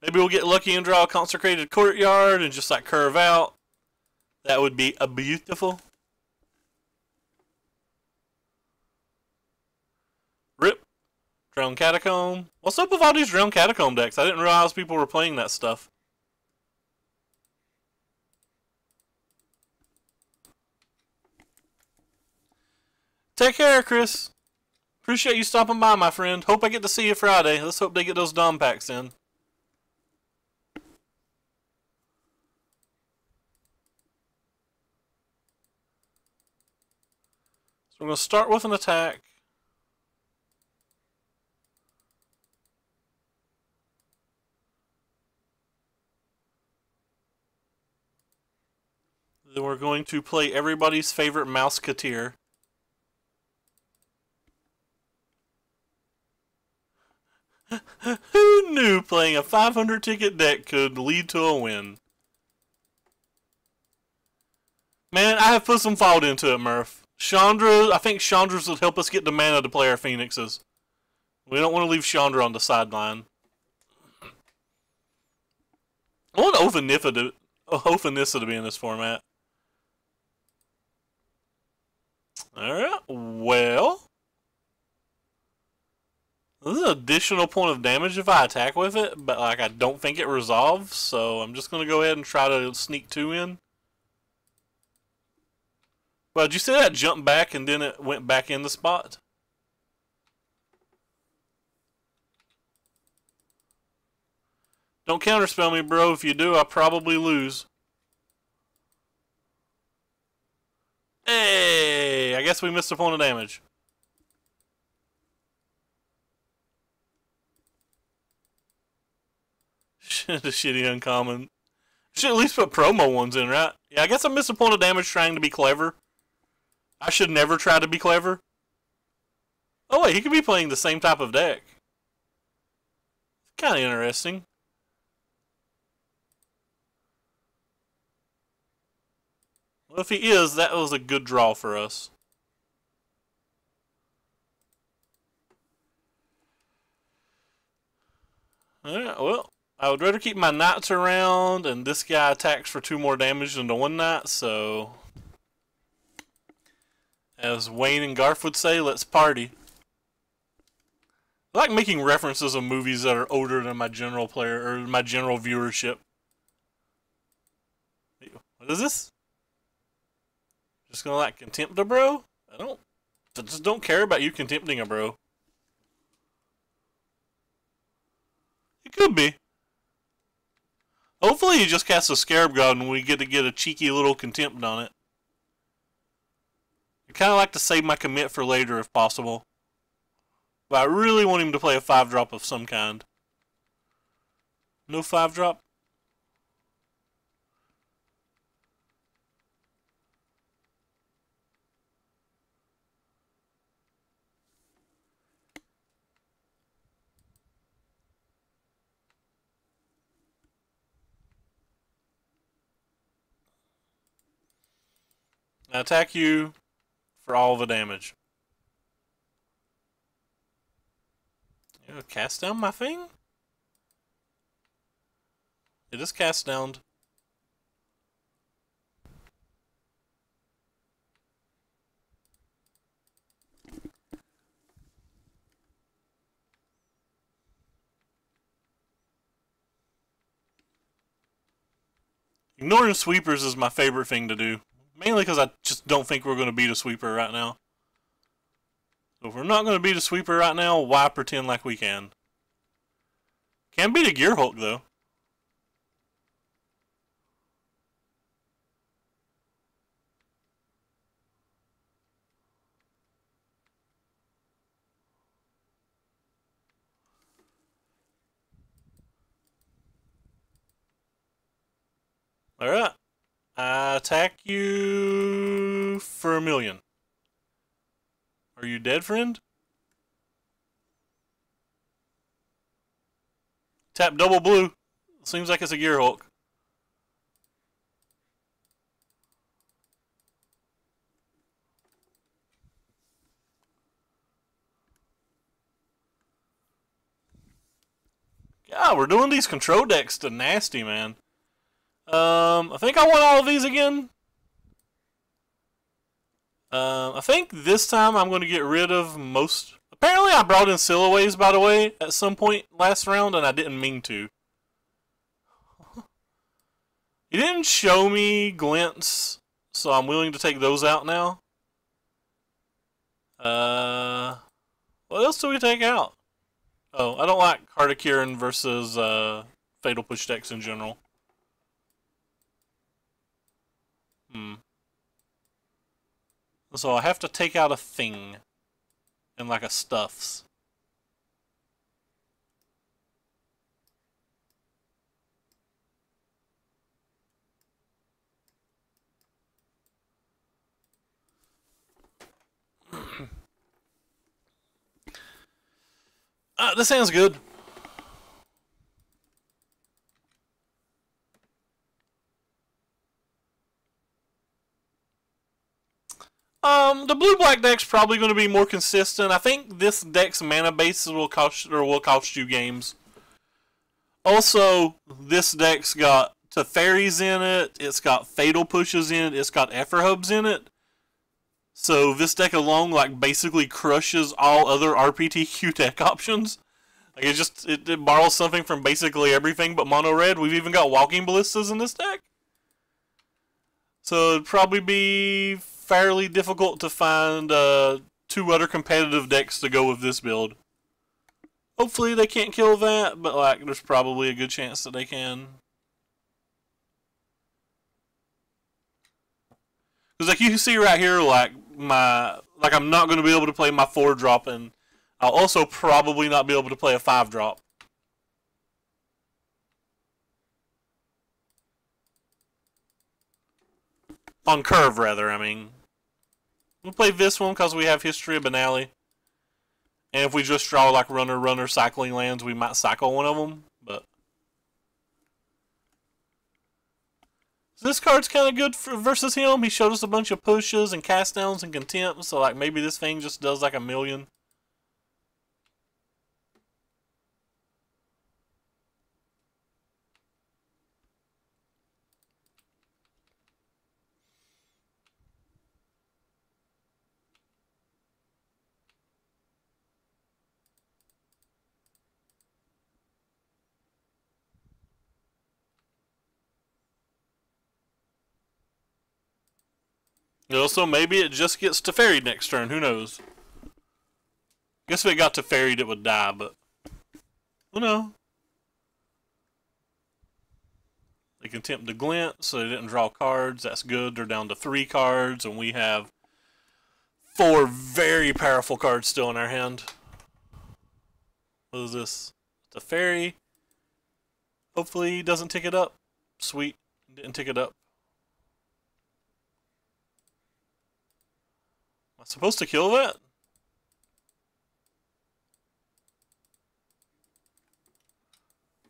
Maybe we'll get lucky and draw a Consecrated Courtyard and just like curve out. That would be a beautiful. Rip. Drowned Catacomb. What's up with all these Drowned Catacomb decks? I didn't realize people were playing that stuff. Take care, Chris. Appreciate you stopping by, my friend. Hope I get to see you Friday. Let's hope they get those Dom packs in. So we're going to start with an attack. Then we're going to play everybody's favorite Mouseketeer. Who knew playing a 500 ticket deck could lead to a win? Man, I have put some thought into it, Murph. Chandra, I think Chandra's would help us get the mana to play our Phoenixes. We don't want to leave Chandra on the sideline. I want Ophanissa to be in this format. Alright, well... This is an additional point of damage if I attack with it, but like I don't think it resolves, so I'm just going to go ahead and try to sneak 2 in. Well, did you see that jump back and then it went back in the spot? Don't counterspell me, bro. If you do, I probably lose. Hey! I guess we missed a point of damage. The shitty uncommon. Should at least put promo ones in, right? Yeah, I guess I missed a point of damage trying to be clever. I should never try to be clever. Oh wait, he could be playing the same type of deck. Kind of interesting. Well, if he is, that was a good draw for us. Alright, well, I would rather keep my knights around, and this guy attacks for 2 more damage than the 1 knight, so... As Wayne and Garth would say, let's party. I like making references of movies that are older than my general player, or my general viewership. What is this? Just gonna like contempt a bro? I just don't care about you contempting a bro. It could be. Hopefully he just casts a Scarab God and we get to get a cheeky little contempt on it. I kind of like to save my commit for later if possible. But I really want him to play a 5-drop of some kind. No 5-drop? I attack you for all the damage. You cast down my thing? It is cast down. Ignoring sweepers is my favorite thing to do. Mainly because I just don't think we're going to beat a sweeper right now. So if we're not going to beat a sweeper right now, why pretend like we can? Can beat a Gearhulk though. Alright. I attack you for 1,000,000. Are you dead, friend? Tap double blue. Seems like it's a Gearhulk. God, we're doing these control decks to nasty, man. I think I want all of these again. I think this time I'm going to get rid of most... Apparently I brought in Sillaways, by the way, at some point last round, and I didn't mean to. He didn't show me glints, so I'm willing to take those out now. What else do we take out? Oh, I don't like Hardikiran versus Fatal Push decks in general. So I have to take out a thing. And like a stuffs. This sounds good. The blue-black deck's probably going to be more consistent. I think this deck's mana base will cost you games. Also, this deck's got Teferis in it, it's got Fatal Pushes in it, it's got Efferhubs in it. So this deck alone, like, basically crushes all other RPTQ deck options. Like, it borrows something from basically everything but mono red. We've even got Walking Ballistas in this deck. So it'd probably be fairly difficult to find 2 other competitive decks to go with this build. Hopefully they can't kill that, but like there's probably a good chance that they can. Because like you can see right here, like I'm not going to be able to play my 4-drop, and I'll also probably not be able to play a 5-drop. On curve, rather, I mean. We'll play this one because we have History of Banali. And if we just draw like runner cycling lands, we might cycle one of them. But so this card's kind of good versus him. He showed us a bunch of pushes and cast downs and contempt. So like maybe this thing just does like a million. Also, maybe it just gets Teferi'd next turn. Who knows? Guess if it got Teferi'd, it would die, but who knows? They can attempt to glint, so they didn't draw cards. That's good. They're down to 3 cards, and we have 4 very powerful cards still in our hand. What is this? Teferi. Hopefully he doesn't tick it up. Sweet. Didn't tick it up. Am I supposed to kill that?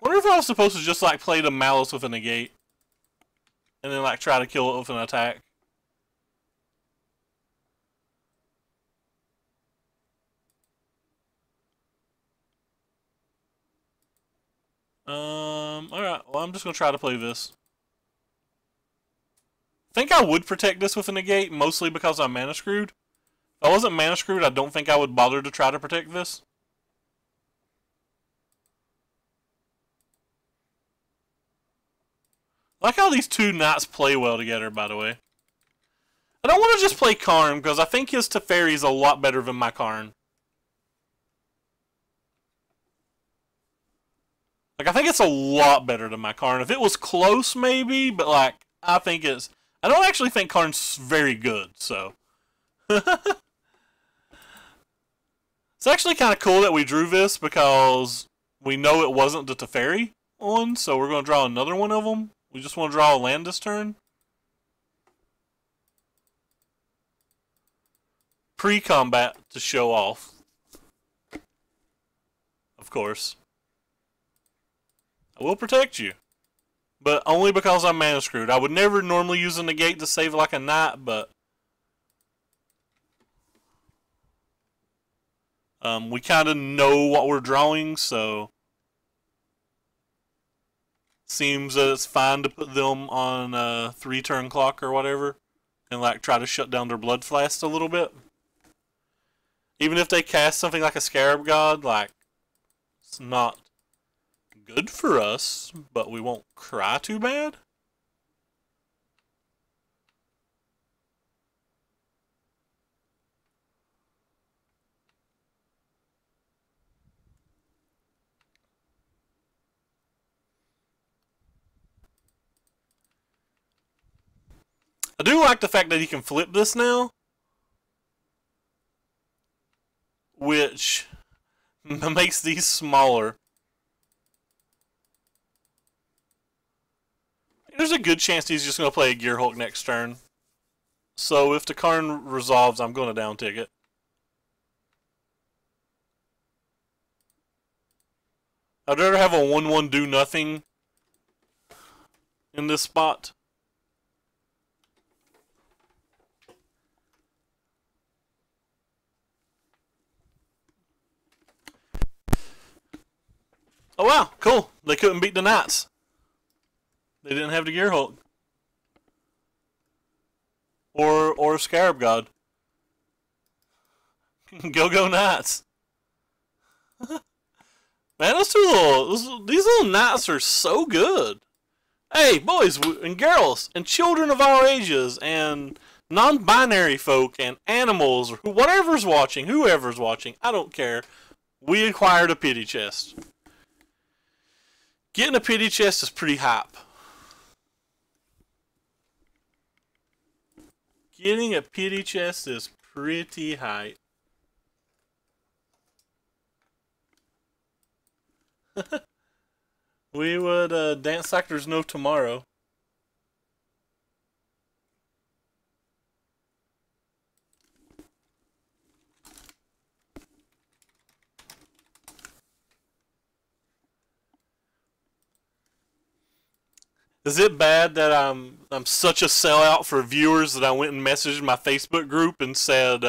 Wonder if I was supposed to just like play the Malice with a negate. And then like try to kill it with an attack. Alright, well I'm just gonna try to play this. I think I would protect this with a negate, mostly because I'm mana screwed. If I wasn't mana screwed, I don't think I would bother to try to protect this. I like how these 2 knights play well together, by the way. I don't want to just play Karn, because I think his Teferi is a lot better than my Karn. Like, I think it's a lot better than my Karn. If it was close, maybe, but like, I think it's... I don't actually think Karn's very good, so... It's actually kind of cool that we drew this because we know it wasn't the Teferi one, so we're going to draw another one of them. We just want to draw a land this turn. Pre-combat to show off. Of course. I will protect you. But only because I'm mana screwed. I would never normally use a negate to save like a knight, but... we kind of know what we're drawing, so... Seems that it's fine to put them on a 3-turn clock or whatever. And like try to shut down their blood flask a little bit. Even if they cast something like a Scarab God, like... It's not good for us, but we won't cry too bad. I do like the fact that he can flip this now, which makes these smaller. There's a good chance he's just going to play a Gear Hulk next turn. So if the Karn resolves, I'm going to down tick it. I'd rather have a 1/1 do nothing in this spot. Oh wow, cool. They couldn't beat the Knights. They didn't have the Gear Hulk. Or Scarab God. Go Knights. Man, these little Knights are so good. Hey, boys and girls and children of all ages and non-binary folk and animals or whatever's watching, whoever's watching, I don't care. We acquired a pity chest. Getting a pity chest is pretty hype. Getting a pity chest is pretty hype. We would dance like there's no tomorrow. Is it bad that I'm such a sellout for viewers that I went and messaged my Facebook group and said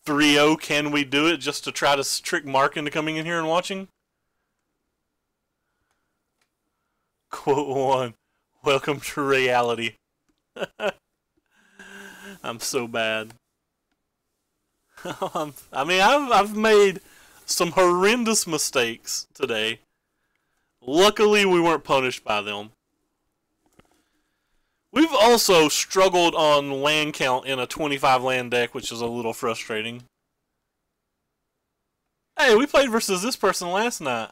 3-0 can we do it just to try to trick Mark into coming in here and watching? Quote 1. Welcome to reality. I'm so bad. I mean, I've made some horrendous mistakes today. Luckily, we weren't punished by them. We've also struggled on land count in a 25 land deck, which is a little frustrating. Hey, we played versus this person last night.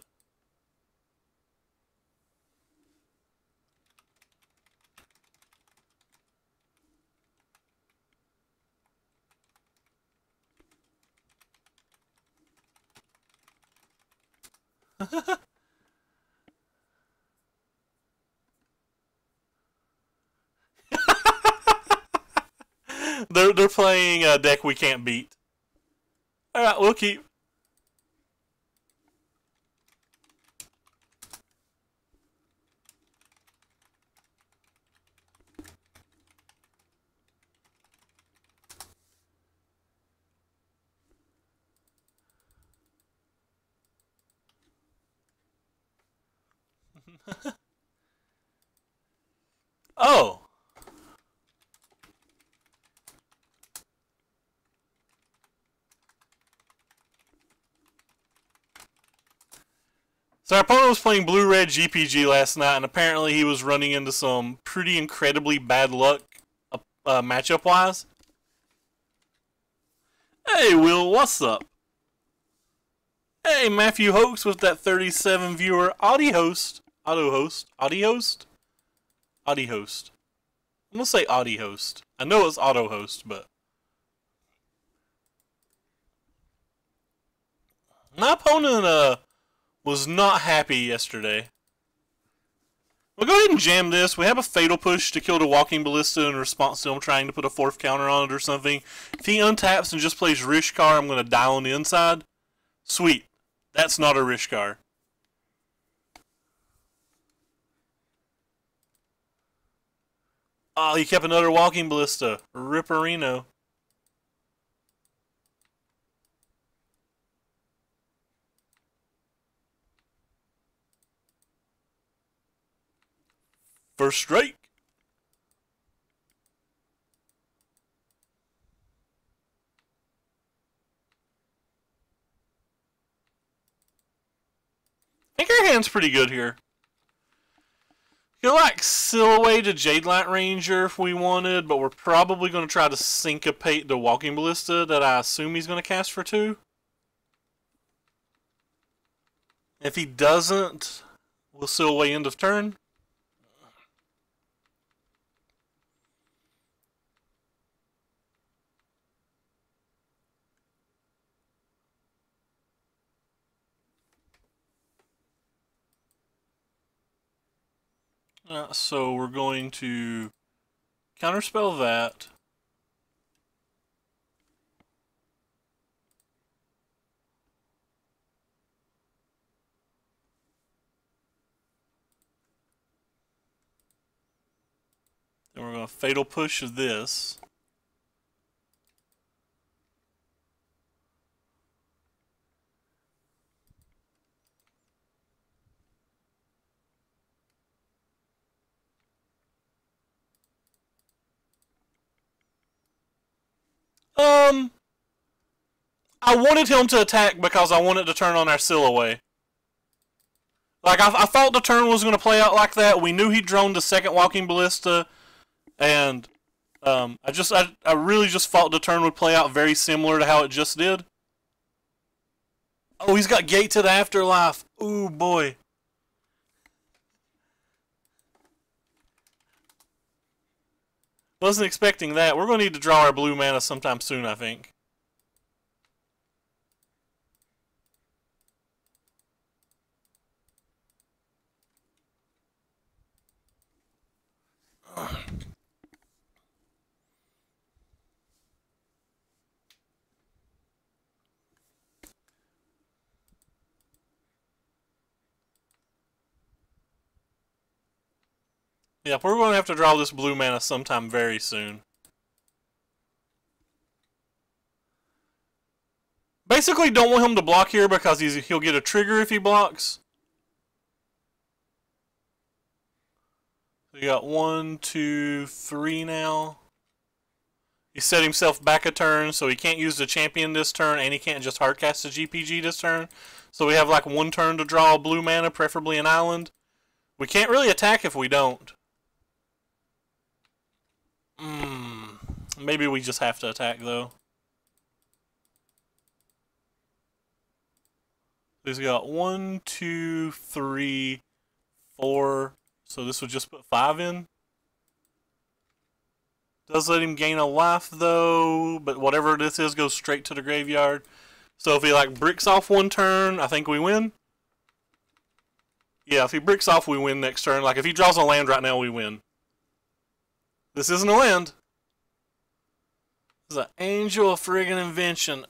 They're playing a deck we can't beat. Alright, we'll keep. Oh. So our opponent was playing blue-red GPG last night, and apparently he was running into some pretty incredibly bad luck matchup-wise. Hey, Will, what's up? Hey, Matthew Hoax with that 37 viewer Audi host. Auto host. Audi host? Audi host. I'm going to say Audi host. I know it's auto host, but... My opponent, was not happy yesterday. We'll go ahead and jam this. We have a Fatal Push to kill the Walking Ballista in response to him trying to put a 4th counter on it or something. If he untaps and just plays Rishkar, I'm going to die on the inside. Sweet. That's not a Rishkar. Oh, he kept another Walking Ballista. Ripperino. First strike. I think our hand's pretty good here. Feel like Silhouette to Jade Light Ranger if we wanted, but we're probably going to try to syncopate the Walking Ballista that I assume he's going to cast for 2. If he doesn't, we'll Silhouette end of turn. So we're going to counterspell that. Then we're going to Fatal Push this. I wanted him to attack because I wanted to turn on our Silhouette. Like, I thought the turn was going to play out like that. We knew he droned the 2nd Walking Ballista, and I really just thought the turn would play out very similar to how it just did. Oh, he's got Gate to the Afterlife. Ooh, boy. Wasn't expecting that. We're going to need to draw our blue mana sometime soon, I think. Yep, we're going to have to draw this blue mana sometime very soon. Basically, don't want him to block here because he'll get a trigger if he blocks. We got 1, 2, 3 now. He set himself back a turn, so he can't use the champion this turn, and he can't just hardcast the GPG this turn. So we have like 1 turn to draw a blue mana, preferably an island. We can't really attack if we don't. Maybe we just have to attack, though. He's got 1, 2, 3, 4. So this would just put 5 in. Does let him gain a life, though, but whatever this is goes straight to the graveyard. So if he, like, bricks off 1 turn, I think we win. Yeah, if he bricks off, we win next turn. Like, if he draws a land right now, we win. This isn't a land. This is an Angel of friggin' Invention.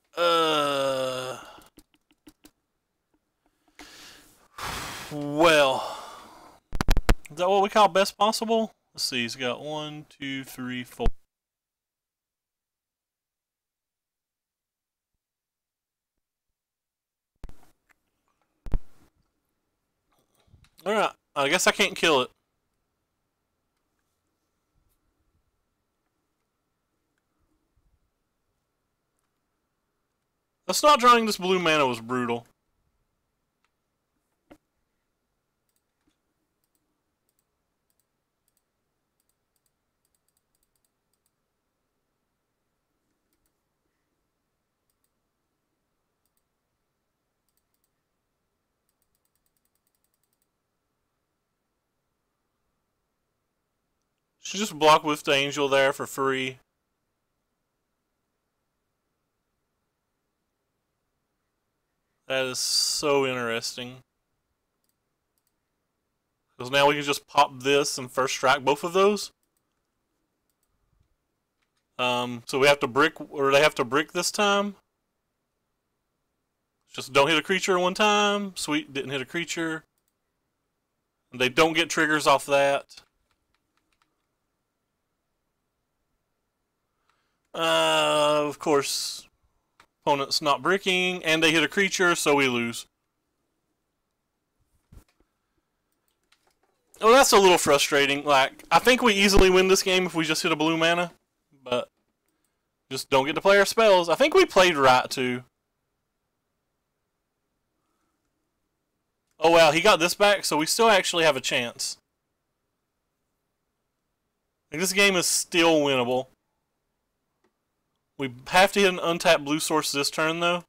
Well, is that what we call best possible? Let's see, he's got 1, 2, 3, 4. Alright, I guess I can't kill it. Us not drawing this blue mana was brutal. Should just block with the Angel there for free. That is so interesting. Because now we can just pop this and first strike both of those. So we have to brick, or they have to brick this time. Just don't hit a creature 1 time. Sweet, didn't hit a creature. And they don't get triggers off that. Of course, opponent's not bricking, and they hit a creature, so we lose. Well, that's a little frustrating. Like, I think we easily win this game if we just hit a blue mana, but just don't get to play our spells. I think we played right, too. Oh, wow, he got this back, so we still actually have a chance. Like, this game is still winnable. We have to hit an untapped blue source this turn, though.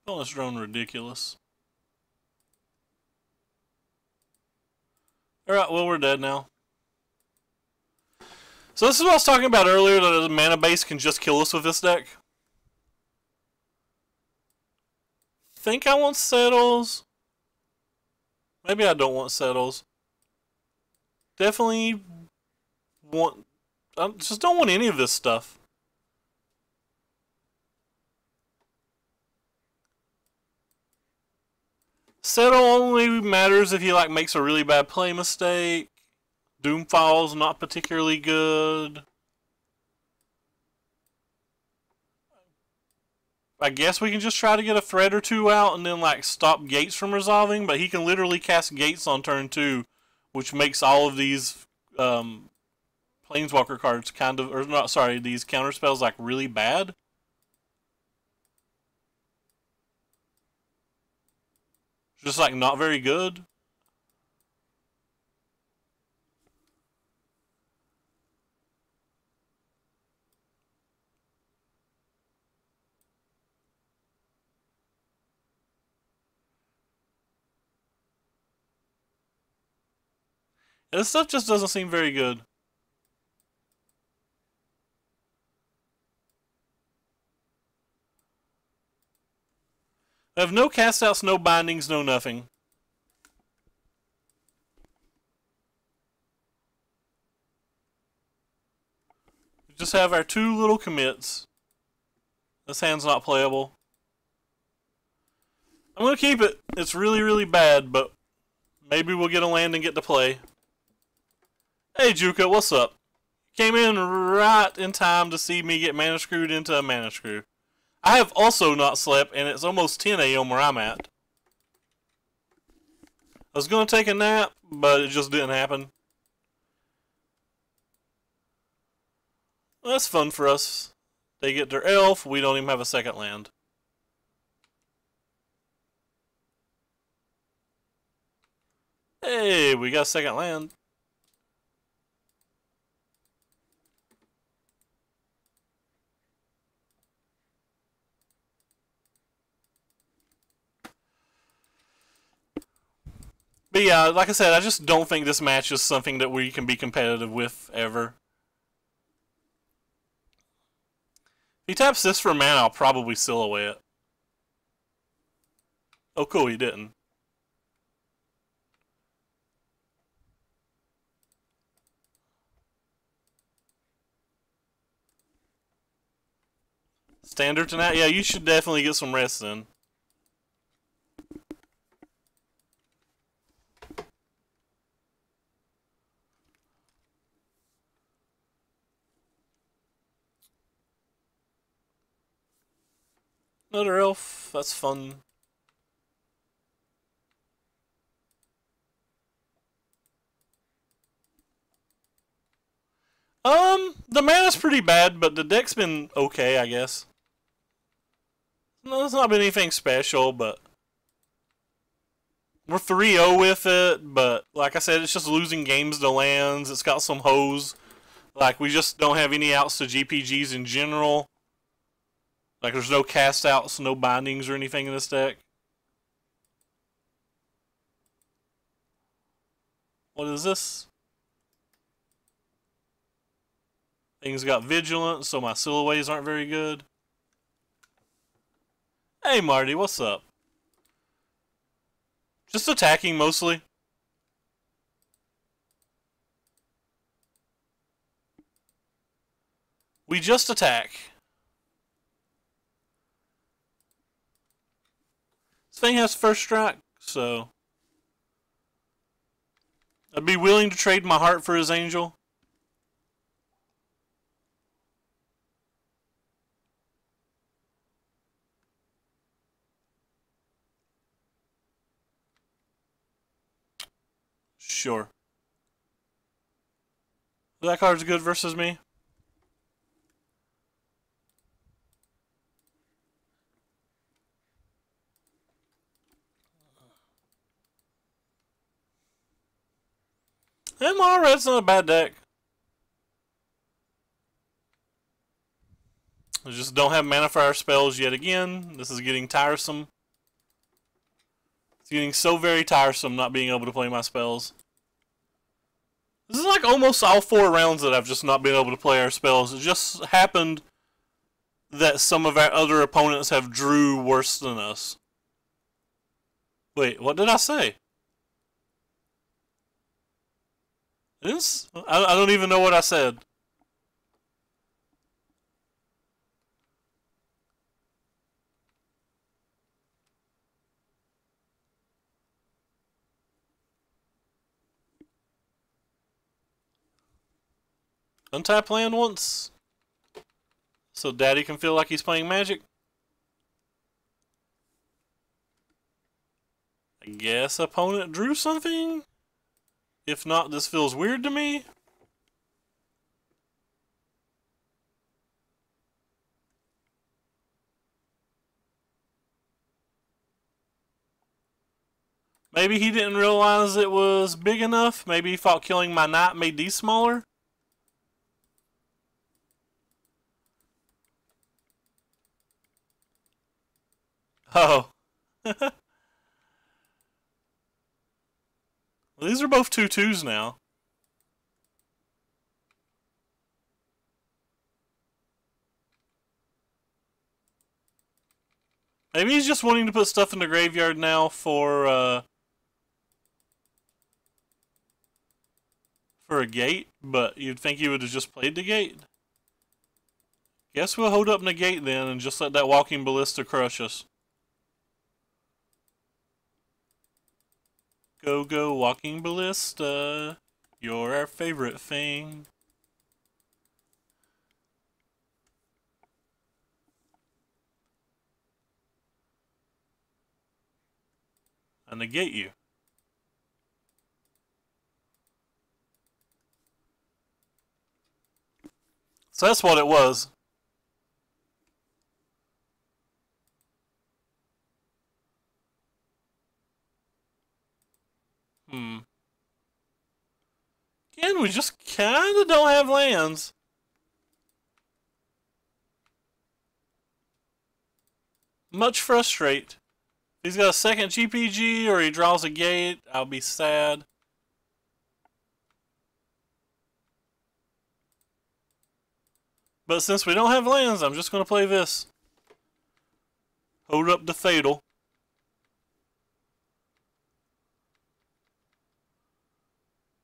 Bonus drone ridiculous. Alright, well, we're dead now. So this is what I was talking about earlier, that the mana base can just kill us with this deck. Think I want Settles. Maybe I don't want Settles. Definitely want... I just don't want any of this stuff. Settle only matters if he like makes a really bad play mistake. Doomfall's not particularly good. I guess we can just try to get a threat or 2 out and then like stop Gates from resolving, but he can literally cast Gates on turn 2, which makes all of these Planeswalker cards kind of, or not, sorry, these counter spells like really bad. Just like not very good. And this stuff just doesn't seem very good. I have no cast outs, no bindings, no nothing. We just have our two little commits. This hand's not playable. I'm going to keep it. It's really, really bad, but maybe we'll get a land and get to play. Hey, Juka, what's up? Came in right in time to see me get mana screwed into a mana screw. I have also not slept, and it's almost 10 a.m. where I'm at. I was going to take a nap, but it just didn't happen. Well, that's fun for us. They get their elf, we don't even have a second land. Hey, we got a second land. But yeah, like I said, I just don't think this match is something that we can be competitive with ever. If he taps this for mana, I'll probably seal away it. Oh cool, he didn't. Standard tonight? Yeah, you should definitely get some rest then. Another elf, that's fun. The mana's pretty bad, but the deck's been okay, I guess. No, it's not been anything special, but we're 3-0 with it, but like I said, it's just losing games to lands. It's got some hoes. Like, we just don't have any outs to GPGs in general. Like, there's no cast outs, no bindings or anything in this deck. What is this? Things got vigilant, so my silhouettes aren't very good. Hey Marty, what's up? Just attacking mostly. We just attack. This thing has first strike, so I'd be willing to trade my heart for his angel. Sure. That card's good versus me. And Mono Red's not a bad deck. I just don't have mana for our spells yet again. This is getting tiresome. It's getting so very tiresome not being able to play my spells. This is like almost all 4 rounds that I've just not been able to play our spells. It just happened that some of our other opponents have drew worse than us. Wait, what did I say? I don't even know what I said. Untap land once, so Daddy can feel like he's playing Magic. I guess opponent drew something? If not, this feels weird to me. Maybe he didn't realize it was big enough. Maybe he thought killing my knight made these smaller. Oh. Well, these are both 2/2s now. Maybe he's just wanting to put stuff in the graveyard now for a gate, but you'd think he would have just played the gate. Guess we'll hold up negate then and just let that walking ballista crush us. Go, go, walking ballista. You're our favorite thing. I negate you. So that's what it was. Again, we just kind of don't have lands. Much frustrate. If he's got a second GPG or he draws a gate, I'll be sad. But since we don't have lands, I'm just going to play this. Hold up the Fatal.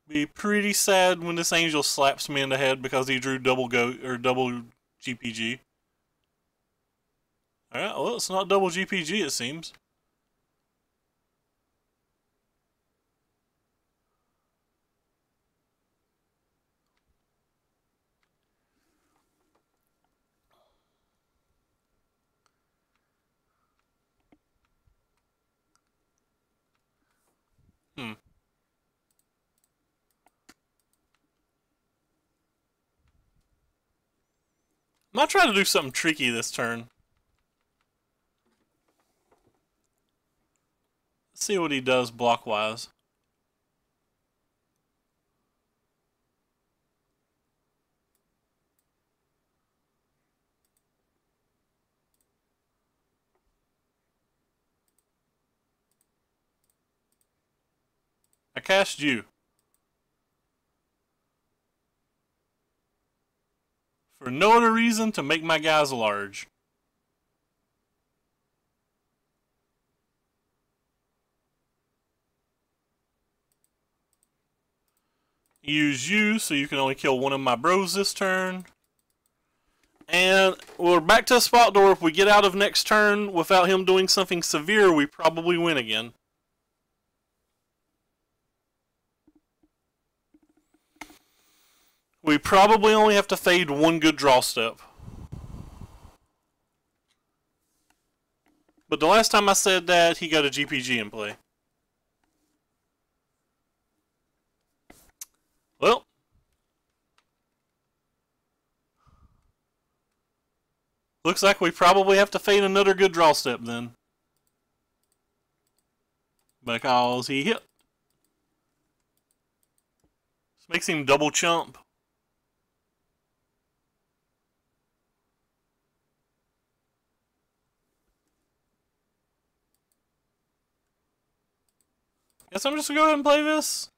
Be pretty sad when this angel slaps me in the head because he drew double GPG. Alright, well, it's not double GPG, it seems. I might try to do something tricky this turn. Let's see what he does block-wise. I cast you. For no other reason to make my guys large. Use you so you can only kill one of my bros this turn. And we're back to a spot door. If we get out of next turn without him doing something severe, we probably win again. We probably only have to fade one good draw step. But the last time I said that, he got a GPG in play. Well. Looks like we probably have to fade another good draw step then. Because he hit. This makes him double chump. Guess I'm just gonna go ahead and play this.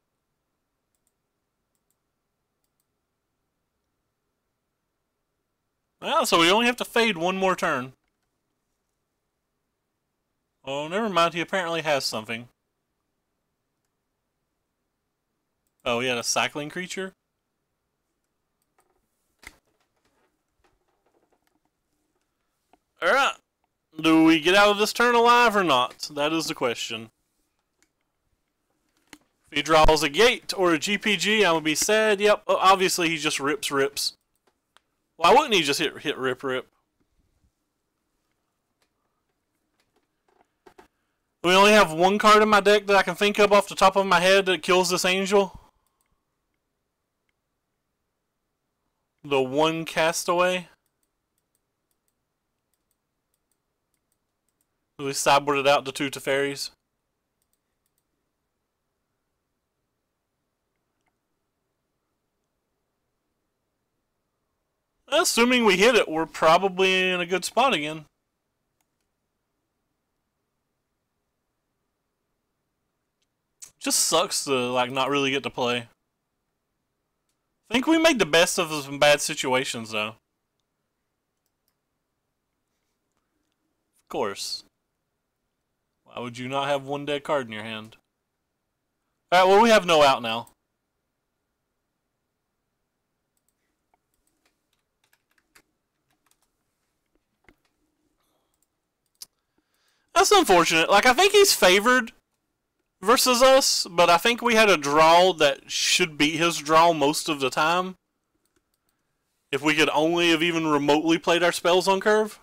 Well, so we only have to fade one more turn. Oh, never mind. He apparently has something. Oh, he had a cycling creature? Alright. Do we get out of this turn alive or not? That is the question. If he draws a gate or a GPG, I'm going to be sad. Yep, obviously he just rips. Why wouldn't he just hit rip? We only have one card in my deck that I can think of off the top of my head that kills this angel. The one Castaway. We sideboarded out the two Teferis. Assuming we hit it, we're probably in a good spot again. Just sucks to like not really get to play. I think we made the best of some bad situations though. Of course. Why would you not have one dead card in your hand? Alright, well we have no out now. That's unfortunate. Like, I think he's favored versus us, but I think we had a draw that should beat his draw most of the time. If we could only have even remotely played our spells on curve.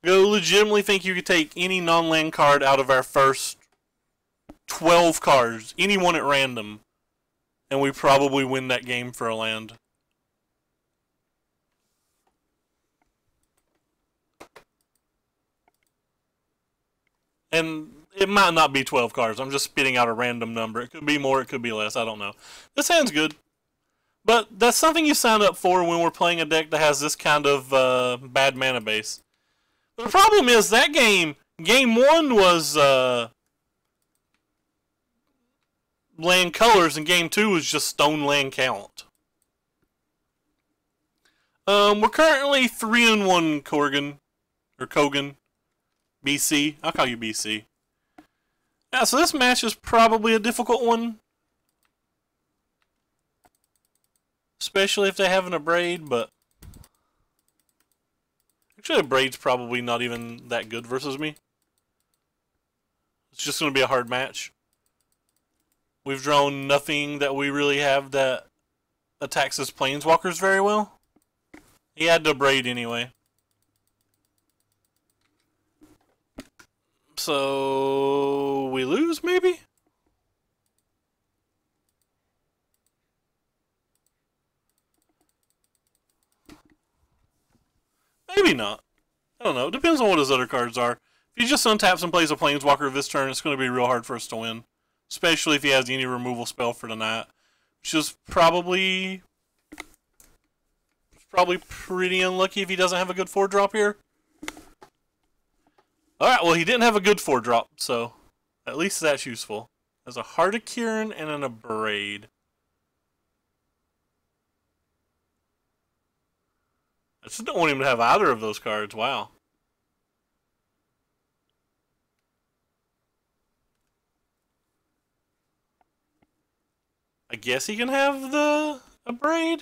I legitimately think you could take any non-land card out of our first 12 cards, any one at random, and we probably win that game for a land. And it might not be 12 cards. I'm just spitting out a random number. It could be more, it could be less. I don't know. This hand's good. But that's something you sign up for when we're playing a deck that has this kind of bad mana base. But the problem is that game 1 was land colors, and game 2 was just stone land count. We're currently 3-1 Kogan. BC. I'll call you BC. Yeah, so this match is probably a difficult one. Especially if they have an Abrade, but... Actually, Abrade's probably not even that good versus me. It's just going to be a hard match. We've drawn nothing that we really have that attacks his planeswalkers very well. He had to Abrade anyway. So we lose, maybe? Maybe not. I don't know. It depends on what his other cards are. If he just untaps and plays a Planeswalker this turn, it's going to be real hard for us to win. Especially if he has any removal spell for the night. Which is probably pretty unlucky if he doesn't have a good 4-drop here. Alright, well he didn't have a good 4-drop, so at least that's useful. There's a Heart of Kiran and an Abrade. I just don't want him to have either of those cards, wow. I guess he can have the Abrade?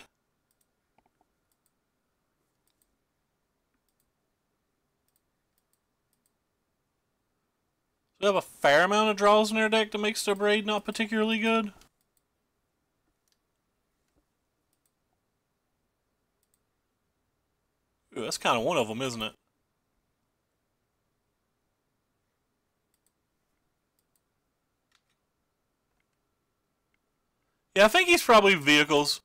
We have a fair amount of draws in our deck that makes the Abrade not particularly good. Ooh, that's kind of one of them, isn't it? Yeah, I think he's probably vehicles.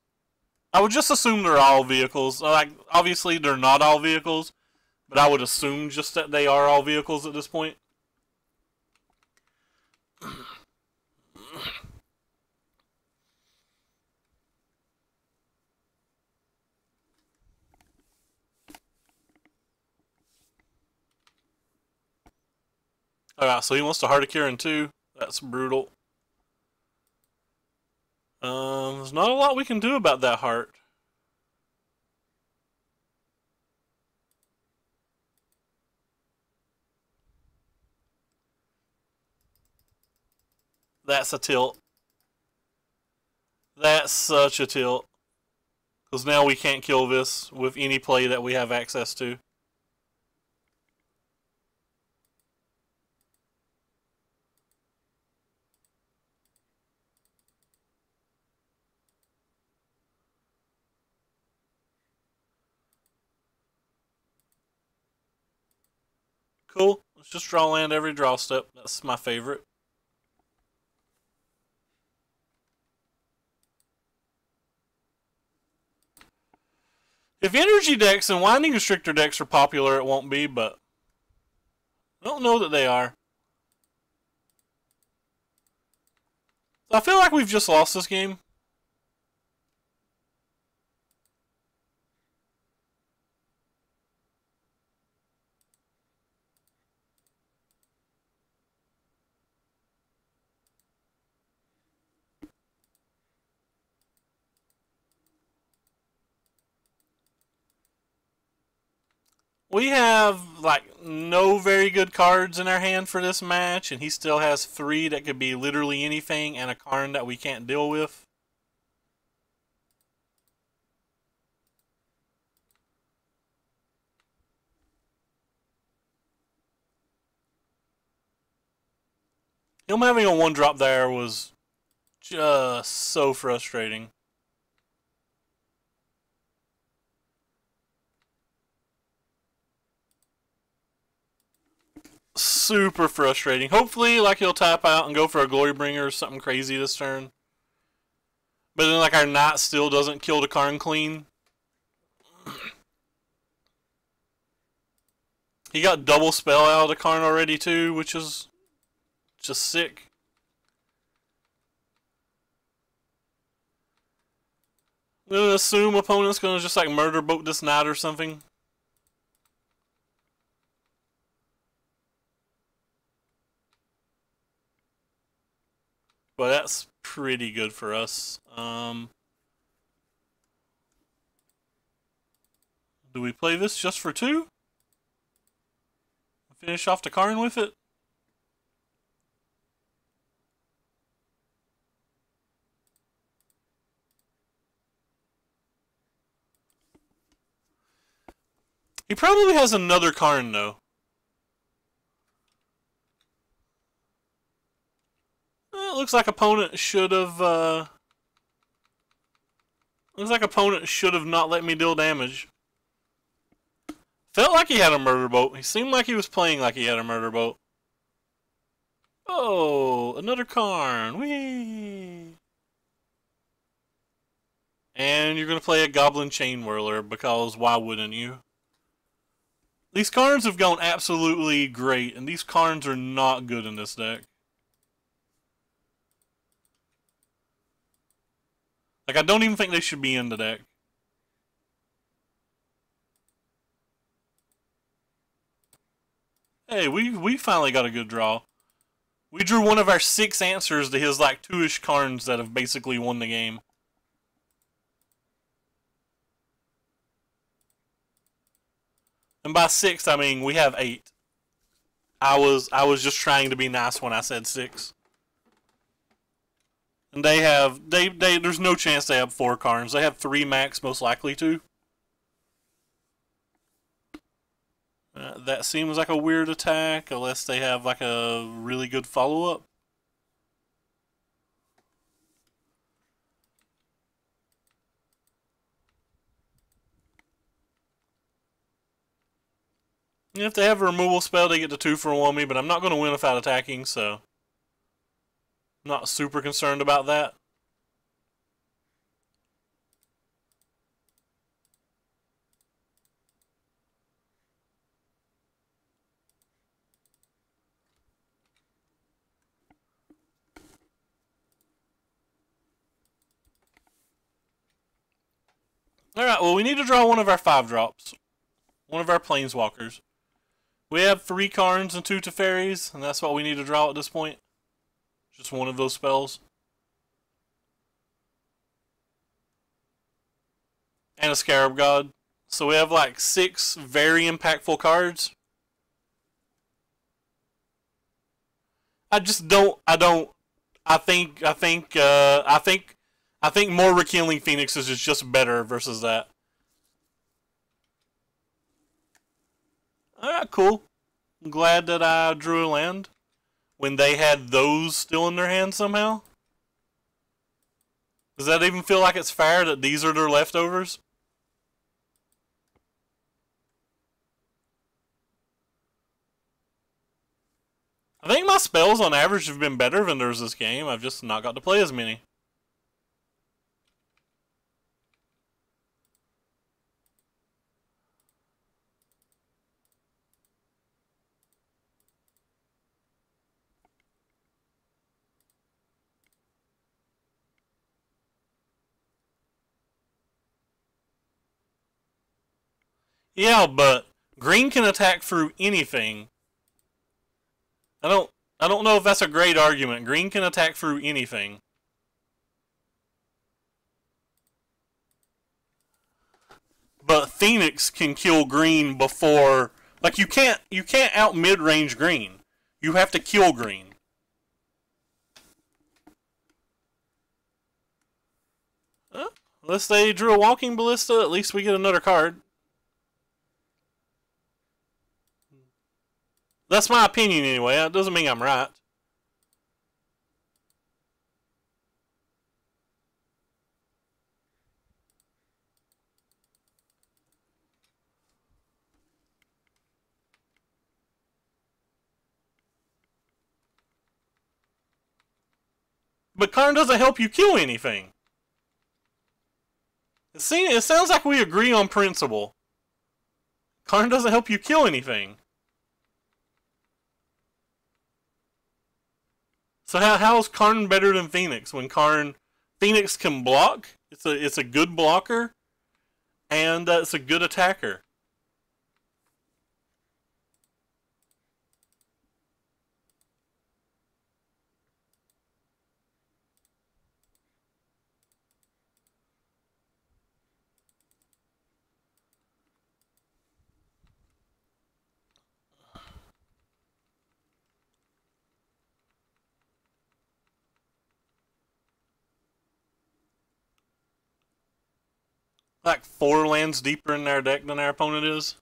I would just assume they're all vehicles. Like, obviously they're not all vehicles, but I would assume just that they are all vehicles at this point. Alright, so he wants to Heart of Kiran too. That's brutal. There's not a lot we can do about that heart. That's a tilt. That's such a tilt. Because now we can't kill this with any play that we have access to. Cool. Let's just draw land every draw step. That's my favorite. If energy decks and winding restrictor decks are popular, it won't be, but I don't know that they are. I feel like we've just lost this game. We have, like, no very good cards in our hand for this match, and he still has 3 that could be literally anything, and a Karn that we can't deal with. Him having a 1-drop there was just so frustrating. Super frustrating. Hopefully, like, he'll tap out and go for a Glorybringer or something crazy this turn. But then, like, our Knight still doesn't kill the Karn clean. He got double spell out of the Karn already, too, which is just sick. I'm gonna assume opponent's gonna just, like, murder boat this Knight or something. But that's pretty good for us. Do we play this just for 2? Finish off the Karn with it? He probably has another Karn, though. It looks like opponent should have, looks like opponent should have not let me deal damage. Felt like he had a murder boat. He seemed like he was playing like he had a murder boat. Oh, another Karn. Whee! And you're going to play a Goblin Chain Whirler, because why wouldn't you? These Karns have gone absolutely great, and these Karns are not good in this deck. Like, I don't even think they should be in the deck. Hey, we finally got a good draw. We drew one of our 6 answers to his, like, 2-ish Karns that have basically won the game. And by 6, I mean we have 8. I was just trying to be nice when I said 6. And they have there's no chance they have 4 Karns. They have 3 max, most likely to. That seems like a weird attack, unless they have like a really good follow-up. And if they have a removal spell, they get the 2 for 1 me, but I'm not going to win without attacking, so I'm not super concerned about that. Alright, well, we need to draw one of our 5-drops. One of our Planeswalkers. We have 3 Karns and 2 Teferis, and that's what we need to draw at this point. Just one of those spells. And a Scarab God. So we have like 6 very impactful cards. I think more Rekindling Phoenixes is just better versus that. Alright, cool. I'm glad that I drew a land when they had those still in their hand somehow. Does that even feel like it's fair that these are their leftovers? I think my spells on average have been better than theirs this game. I've just not got to play as many. Yeah, but green can attack through anything. I don't know if that's a great argument. Green can attack through anything. but Phoenix can kill green before. Like you can't out mid-range green. You have to kill green. Unless they drew a walking ballista, at least we get another card. That's my opinion anyway. That doesn't mean I'm right. But Karn doesn't help you kill anything. It sounds like we agree on principle. Karn doesn't help you kill anything. So how is Karn better than Phoenix when Phoenix can block? It's a good blocker, and it's a good attacker. Like 4 lands deeper in our deck than our opponent is.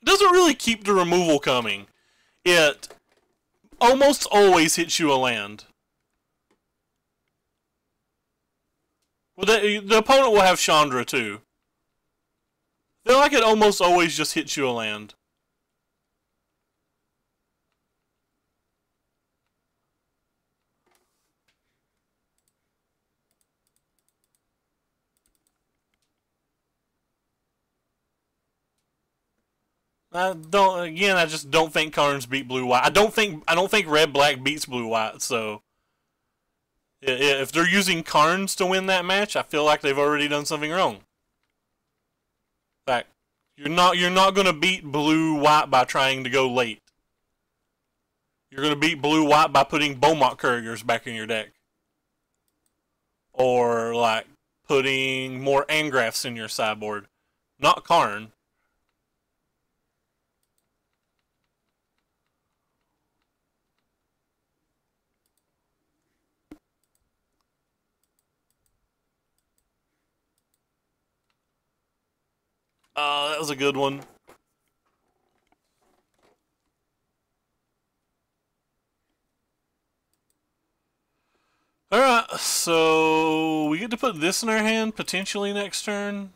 It doesn't really keep the removal coming. It almost always hits you a land. Well, the opponent will have Chandra too. I feel like it almost always just hits you a land. I just don't think Karns beat blue white. I don't think red black beats blue white. So if they're using Karns to win that match, I feel like they've already done something wrong. In fact, you're not going to beat blue white by trying to go late. You're going to beat blue white by putting Beaumont Couriers back in your deck, or like putting more Angraphs in your sideboard, not Karn. That was a good one. Alright, so we get to put this in our hand potentially next turn,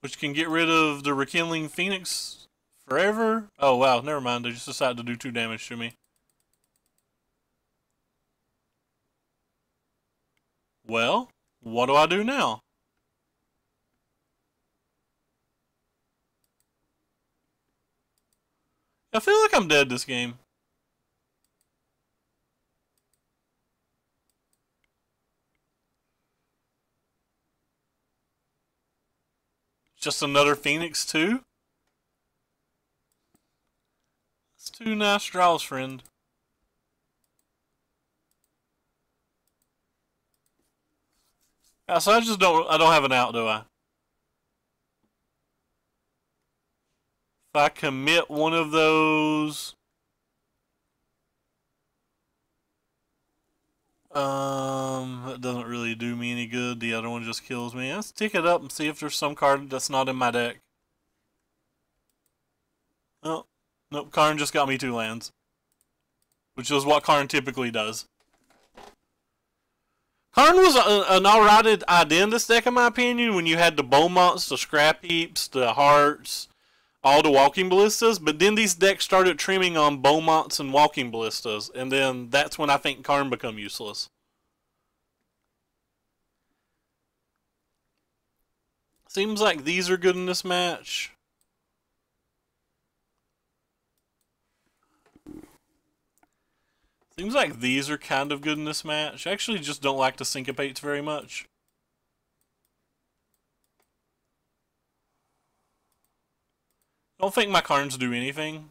which can get rid of the Rekindling Phoenix forever. Oh wow, never mind, they just decided to do 2 damage to me. Well, what do I do now? I feel like I'm dead this game. Just another Phoenix too? That's 2 nice draws, friend. Yeah, so I don't have an out, do I? If I commit one of those, that doesn't really do me any good. The other one just kills me. Let's tick it up and see if there's some card that's not in my deck. Oh, nope, Karn just got me 2 lands, which is what Karn typically does. Karn was an alright idea in this deck, in my opinion, when you had the Beaumonts, the Scrap Heaps, the Hearts, all the Walking Ballistas, but then these decks started trimming on Beaumonts and Walking Ballistas, and then that's when I think Karn become useless. Seems like these are good in this match. Seems like these are kind of good in this match. I actually just don't like the Syncopates very much. I don't think my Karns do anything.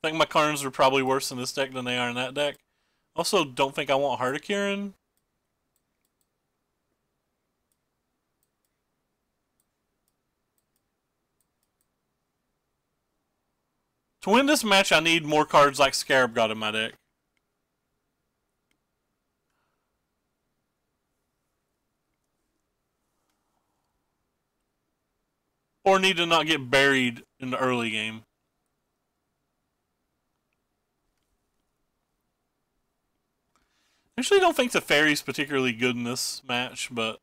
I think my Karns are probably worse in this deck than they are in that deck. Also, don't think I want Hardikirin. To win this match, I need more cards like Scarab God in my deck. Or need to not get buried in the early game. I actually don't think the Fairy's particularly good in this match, but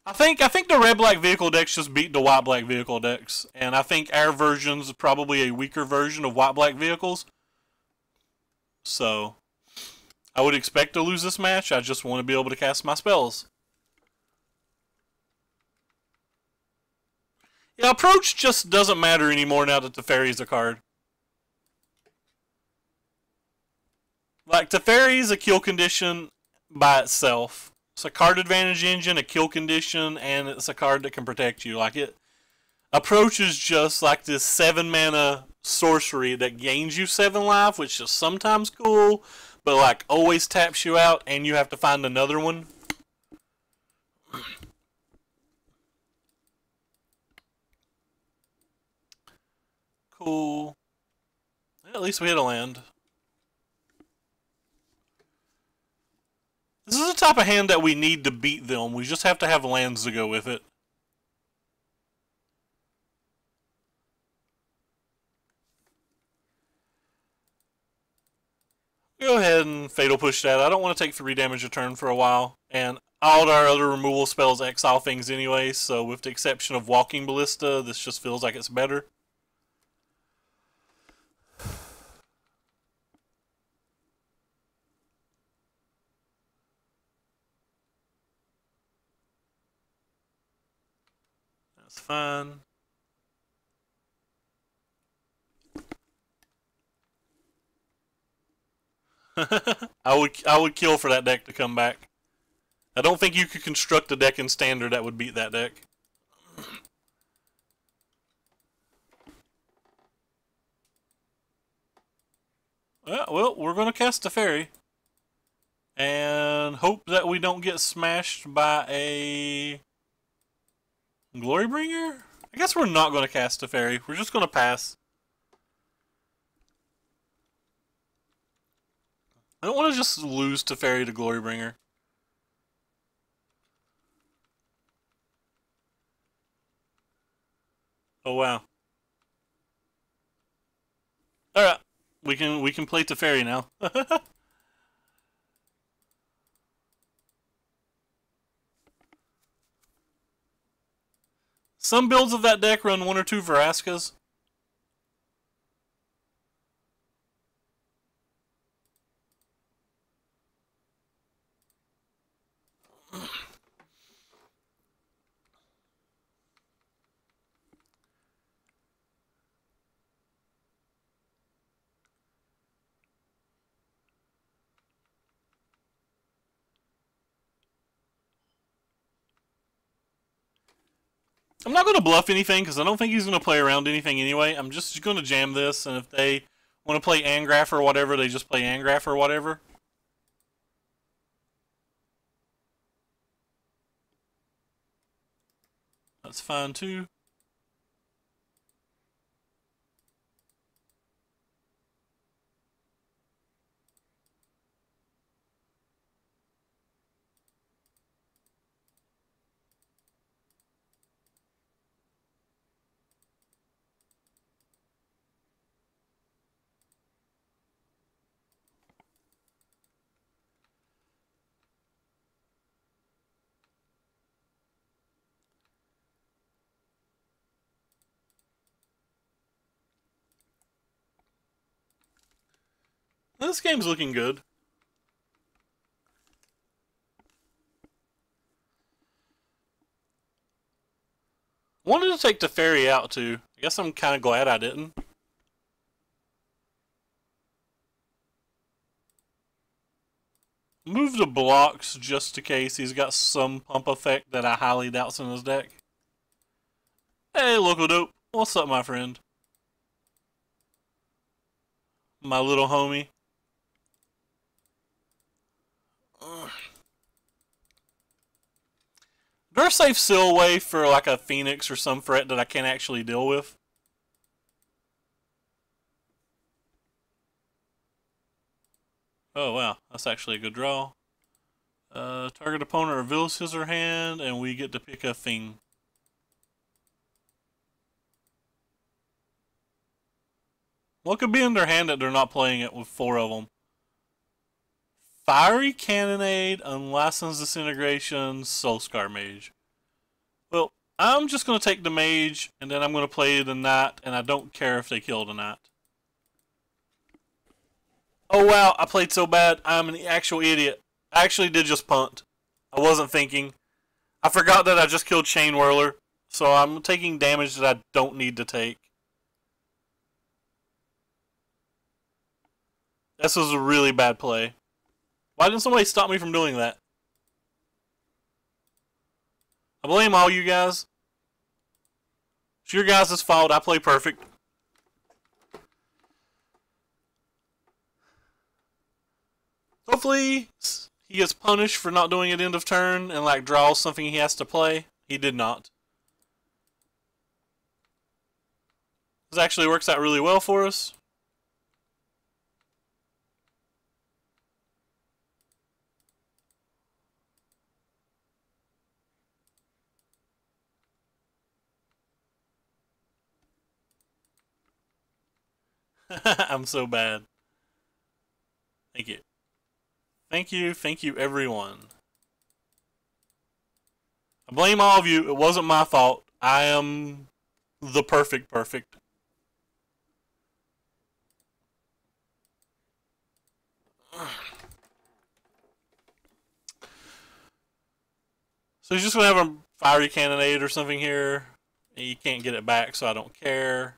I think the red-black vehicle decks just beat the white-black vehicle decks, and I think our version's probably a weaker version of white-black vehicles. So I would expect to lose this match. I just want to be able to cast my spells. Yeah, approach just doesn't matter anymore now that the Fairy's a card. Like, Teferi's a kill condition by itself. It's a card advantage engine, a kill condition, and it's a card that can protect you. Like, it approach is just like this 7 mana sorcery that gains you 7 life, which is sometimes cool, but like always taps you out, and you have to find another one. Cool. At least we hit a land. This is the type of hand that we need to beat them. We just have to have lands to go with it. Go ahead and Fatal Push that. I don't want to take 3 damage a turn for a while. And all our other removal spells exile things anyway, so with the exception of Walking Ballista, this just feels like it's better. That's fine. I would kill for that deck to come back. I don't think you could construct a deck in Standard that would beat that deck. Well, we're going to cast a Fairy. And hope that we don't get smashed by a Glorybringer? I guess we're not going to cast a Fairy. We're just going to pass. I don't want to just lose to Fairy to Glorybringer. Oh wow. Alright. We can play Teferi now. Some builds of that deck run 1 or 2 Veraskas. I'm not going to bluff anything because I don't think he's going to play around anything anyway. I'm just going to jam this, and if they want to play Angraf or whatever, they just play Angraf or whatever. That's fine too. This game's looking good. Wanted to take the Fairy out too. I guess I'm kind of glad I didn't. Move the blocks just in case he's got some pump effect that I highly doubt's in his deck. Hey, Local Dope. What's up, my friend? My little homie. Is there a safe seal way for like a Phoenix or some threat that I can't actually deal with? Oh wow, that's actually a good draw. Target opponent reveals his or her hand, and we get to pick a thing. What could be in their hand that they're not playing it with 4 of them? Fiery Cannonade, Unlicensed Disintegration, Soulscar Mage. Well, I'm just going to take the Mage, and then I'm going to play the Knight, and I don't care if they kill the Knight. Oh wow, I played so bad. I'm an actual idiot. I actually did just punt. I wasn't thinking. I forgot that I just killed Chain Whirler, so I'm taking damage that I don't need to take. This was a really bad play. Why didn't somebody stop me from doing that? I blame all you guys. It's your guys' fault. I play perfect. Hopefully, he gets punished for not doing it end of turn and like draws something he has to play. He did not. This actually works out really well for us. I'm so bad. Thank you. Thank you everyone. I blame all of you. It wasn't my fault. I am the perfect. So he's just going to have a Fiery Cannonade or something here. You can't get it back, so I don't care.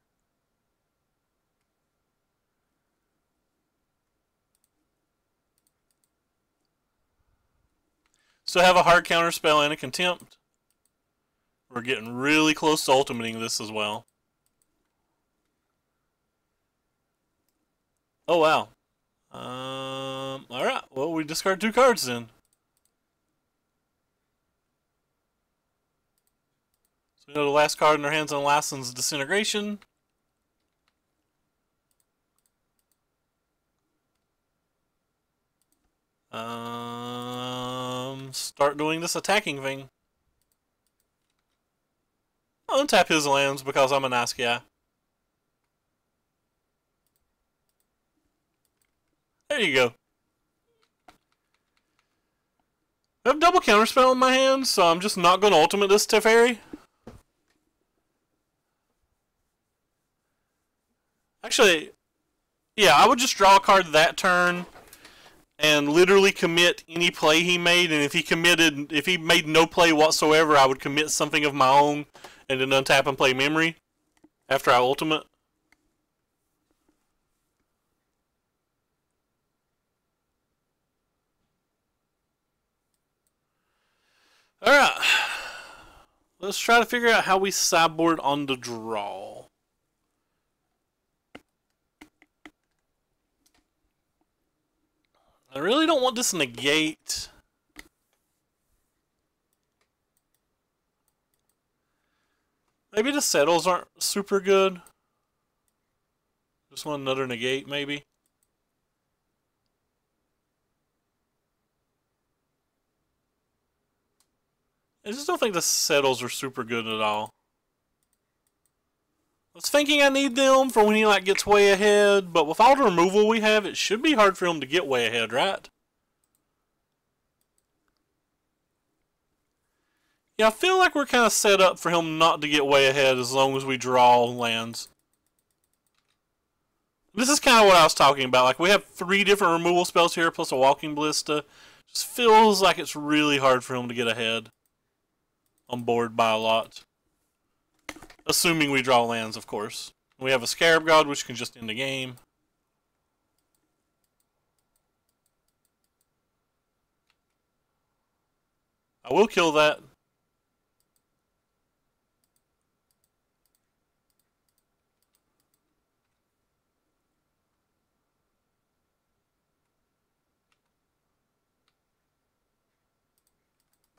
So have a hard counter spell and a contempt. We're getting really close to ultimating this as well. Oh wow. Alright, well we discard 2 cards then. So we know the last card in our hands on Unlicensed Disintegration. Start doing this attacking thing. I'll untap his lands because I'm a nice guy. There you go. I have double counterspell in my hand, so I'm just not going to ultimate this Teferi. Actually, yeah, I would just draw a card that turn and literally commit any play he made, and if he made no play whatsoever, I would commit something of my own and then untap and play Memory after I ultimate. Alright. Let's try to figure out how we sideboard on the draw. I really don't want this negate. Maybe the settles aren't super good. Just want another negate, maybe. I just don't think the settles are super good at all. I was thinking I need them for when he like gets way ahead, but with all the removal we have, it should be hard for him to get way ahead, right? Yeah, I feel like we're kind of set up for him not to get way ahead as long as we draw lands. This is kind of what I was talking about. Like, we have 3 different removal spells here, plus a Walking Ballista. Just feels like it's really hard for him to get ahead on board by a lot. Assuming we draw lands, of course. We have a Scarab God, which can just end the game. I will kill that.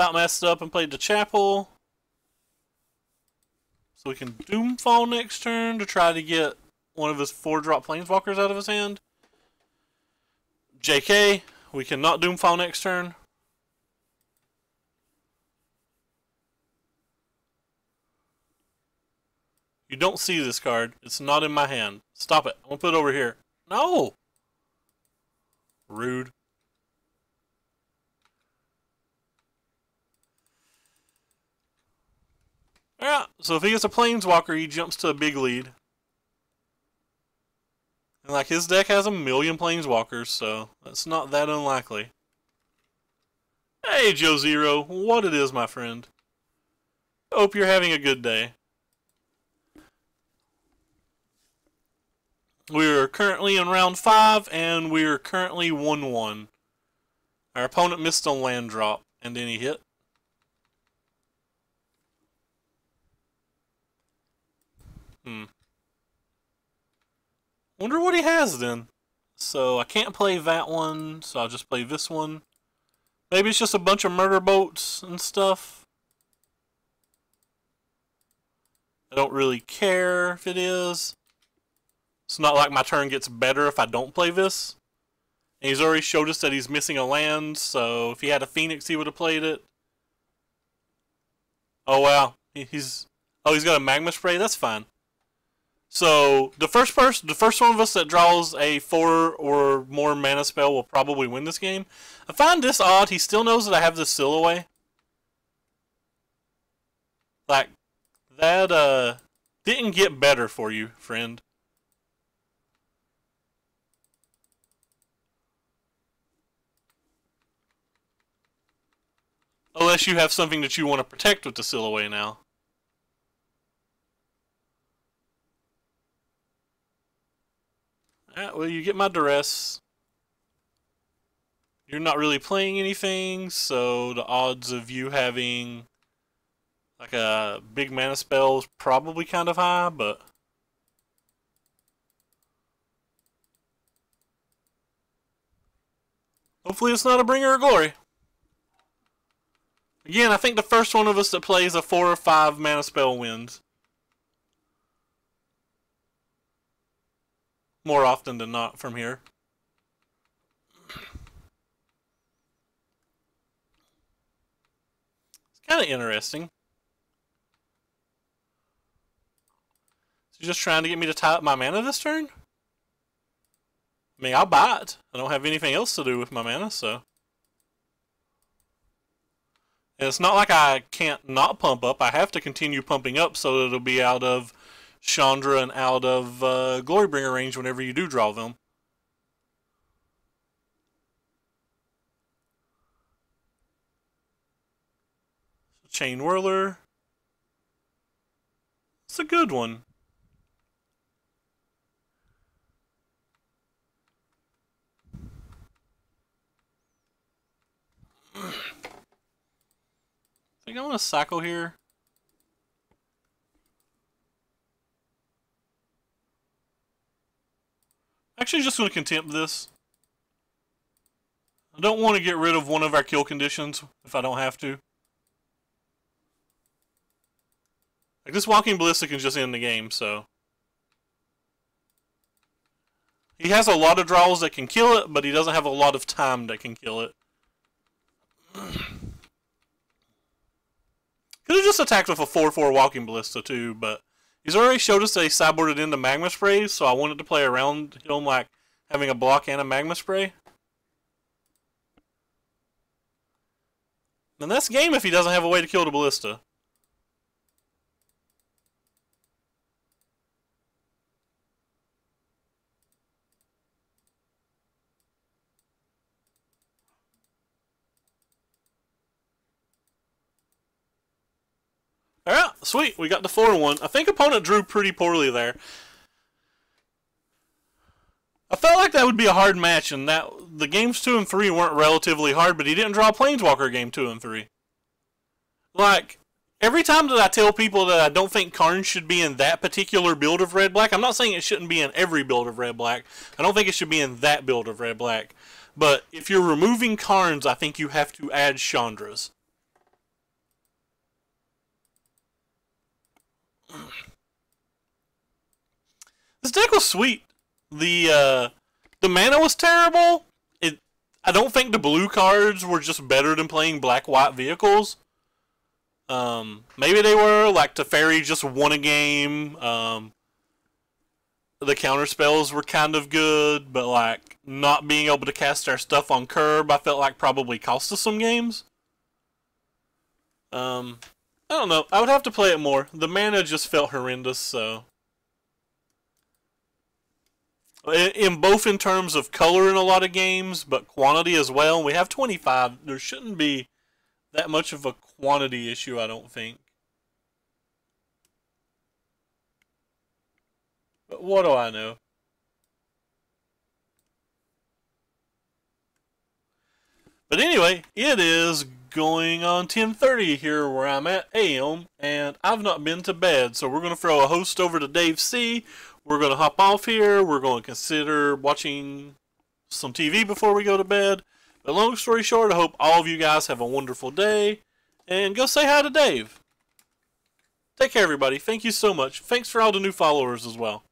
about messed up and played the Chapel. So we can Doomfall next turn to try to get one of his 4-drop Planeswalkers out of his hand. JK, we cannot Doomfall next turn. You don't see this card. It's not in my hand. Stop it. I'm going to put it over here. No! Rude. Yeah, so if he gets a Planeswalker, he jumps to a big lead. And like his deck has 1,000,000 Planeswalkers, so that's not that unlikely. Hey, Joe Zero, what it is, my friend. Hope you're having a good day. We're currently in round 5, and we're currently 1-1. Our opponent missed on land drop, and then he hit. Wonder what he has then. So I can't play that one, so I'll just play this one. Maybe it's just a bunch of murder boats and stuff. I don't really care if it is. It's not like my turn gets better if I don't play this. And he's already showed us that he's missing a land, so if he had a Phoenix, he would have played it. Oh wow, he's got a Magma Spray. That's fine. So the first one of us that draws a 4 or more mana spell will probably win this game. I find this odd. He still knows that I have this Silhouette. Like that didn't get better for you, friend. Unless you have something that you want to protect with the Silhouette now. Well, you get my Duress. You're not really playing anything, so the odds of you having like a big mana spell is probably kind of high, but hopefully it's not a Bringer of Glory. Again, I think the first one of us that plays a 4 or 5 mana spell wins. More often than not from here. It's kind of interesting. Is he just trying to get me to tie up my mana this turn? I mean, I'll buy it. I don't have anything else to do with my mana, so. And it's not like I can't not pump up. I have to continue pumping up so that it'll be out of Chandra and out of Glorybringer range whenever you do draw them. Chain Whirler. It's a good one. I think I want to cycle here. Actually, just going to contempt this. I don't want to get rid of one of our kill conditions if I don't have to. Like, this Walking Ballista can just end the game, so. He has a lot of draws that can kill it, but he doesn't have a lot of time that can kill it. Could have just attacked with a 4/4 Walking Ballista too, but he's already showed us that he sideboarded into Magma Sprays, so I wanted to play around him like having a block and a Magma Spray. And that's game if he doesn't have a way to kill the Ballista. Alright, sweet. We got the 4-1. I think opponent drew pretty poorly there. I felt like that would be a hard match, and that the games 2 and 3 weren't relatively hard, but he didn't draw a Planeswalker game 2 and 3. Like, every time that I tell people that I don't think Karn should be in that particular build of Red-Black, I'm not saying it shouldn't be in every build of Red-Black. I don't think it should be in that build of Red-Black. But if you're removing Karns, I think you have to add Chandras. This deck was sweet. The mana was terrible. I don't think the blue cards were just better than playing black-white vehicles. Maybe they were, like Teferi just won a game. The counter spells were kind of good, but like not being able to cast our stuff on curb, I felt like probably cost us some games. I don't know. I would have to play it more. The mana just felt horrendous, so. In both in terms of color in a lot of games, but quantity as well. We have 25. There shouldn't be that much of a quantity issue, I don't think. But what do I know? But anyway, it is going on 10:30 here where I'm at AM, and I've not been to bed, so we're going to throw a host over to Dave C. We're going to hop off here. We're going to consider watching some TV before we go to bed. But long story short, I hope all of you guys have a wonderful day, and go say hi to Dave. Take care, everybody. Thank you so much. Thanks for all the new followers as well.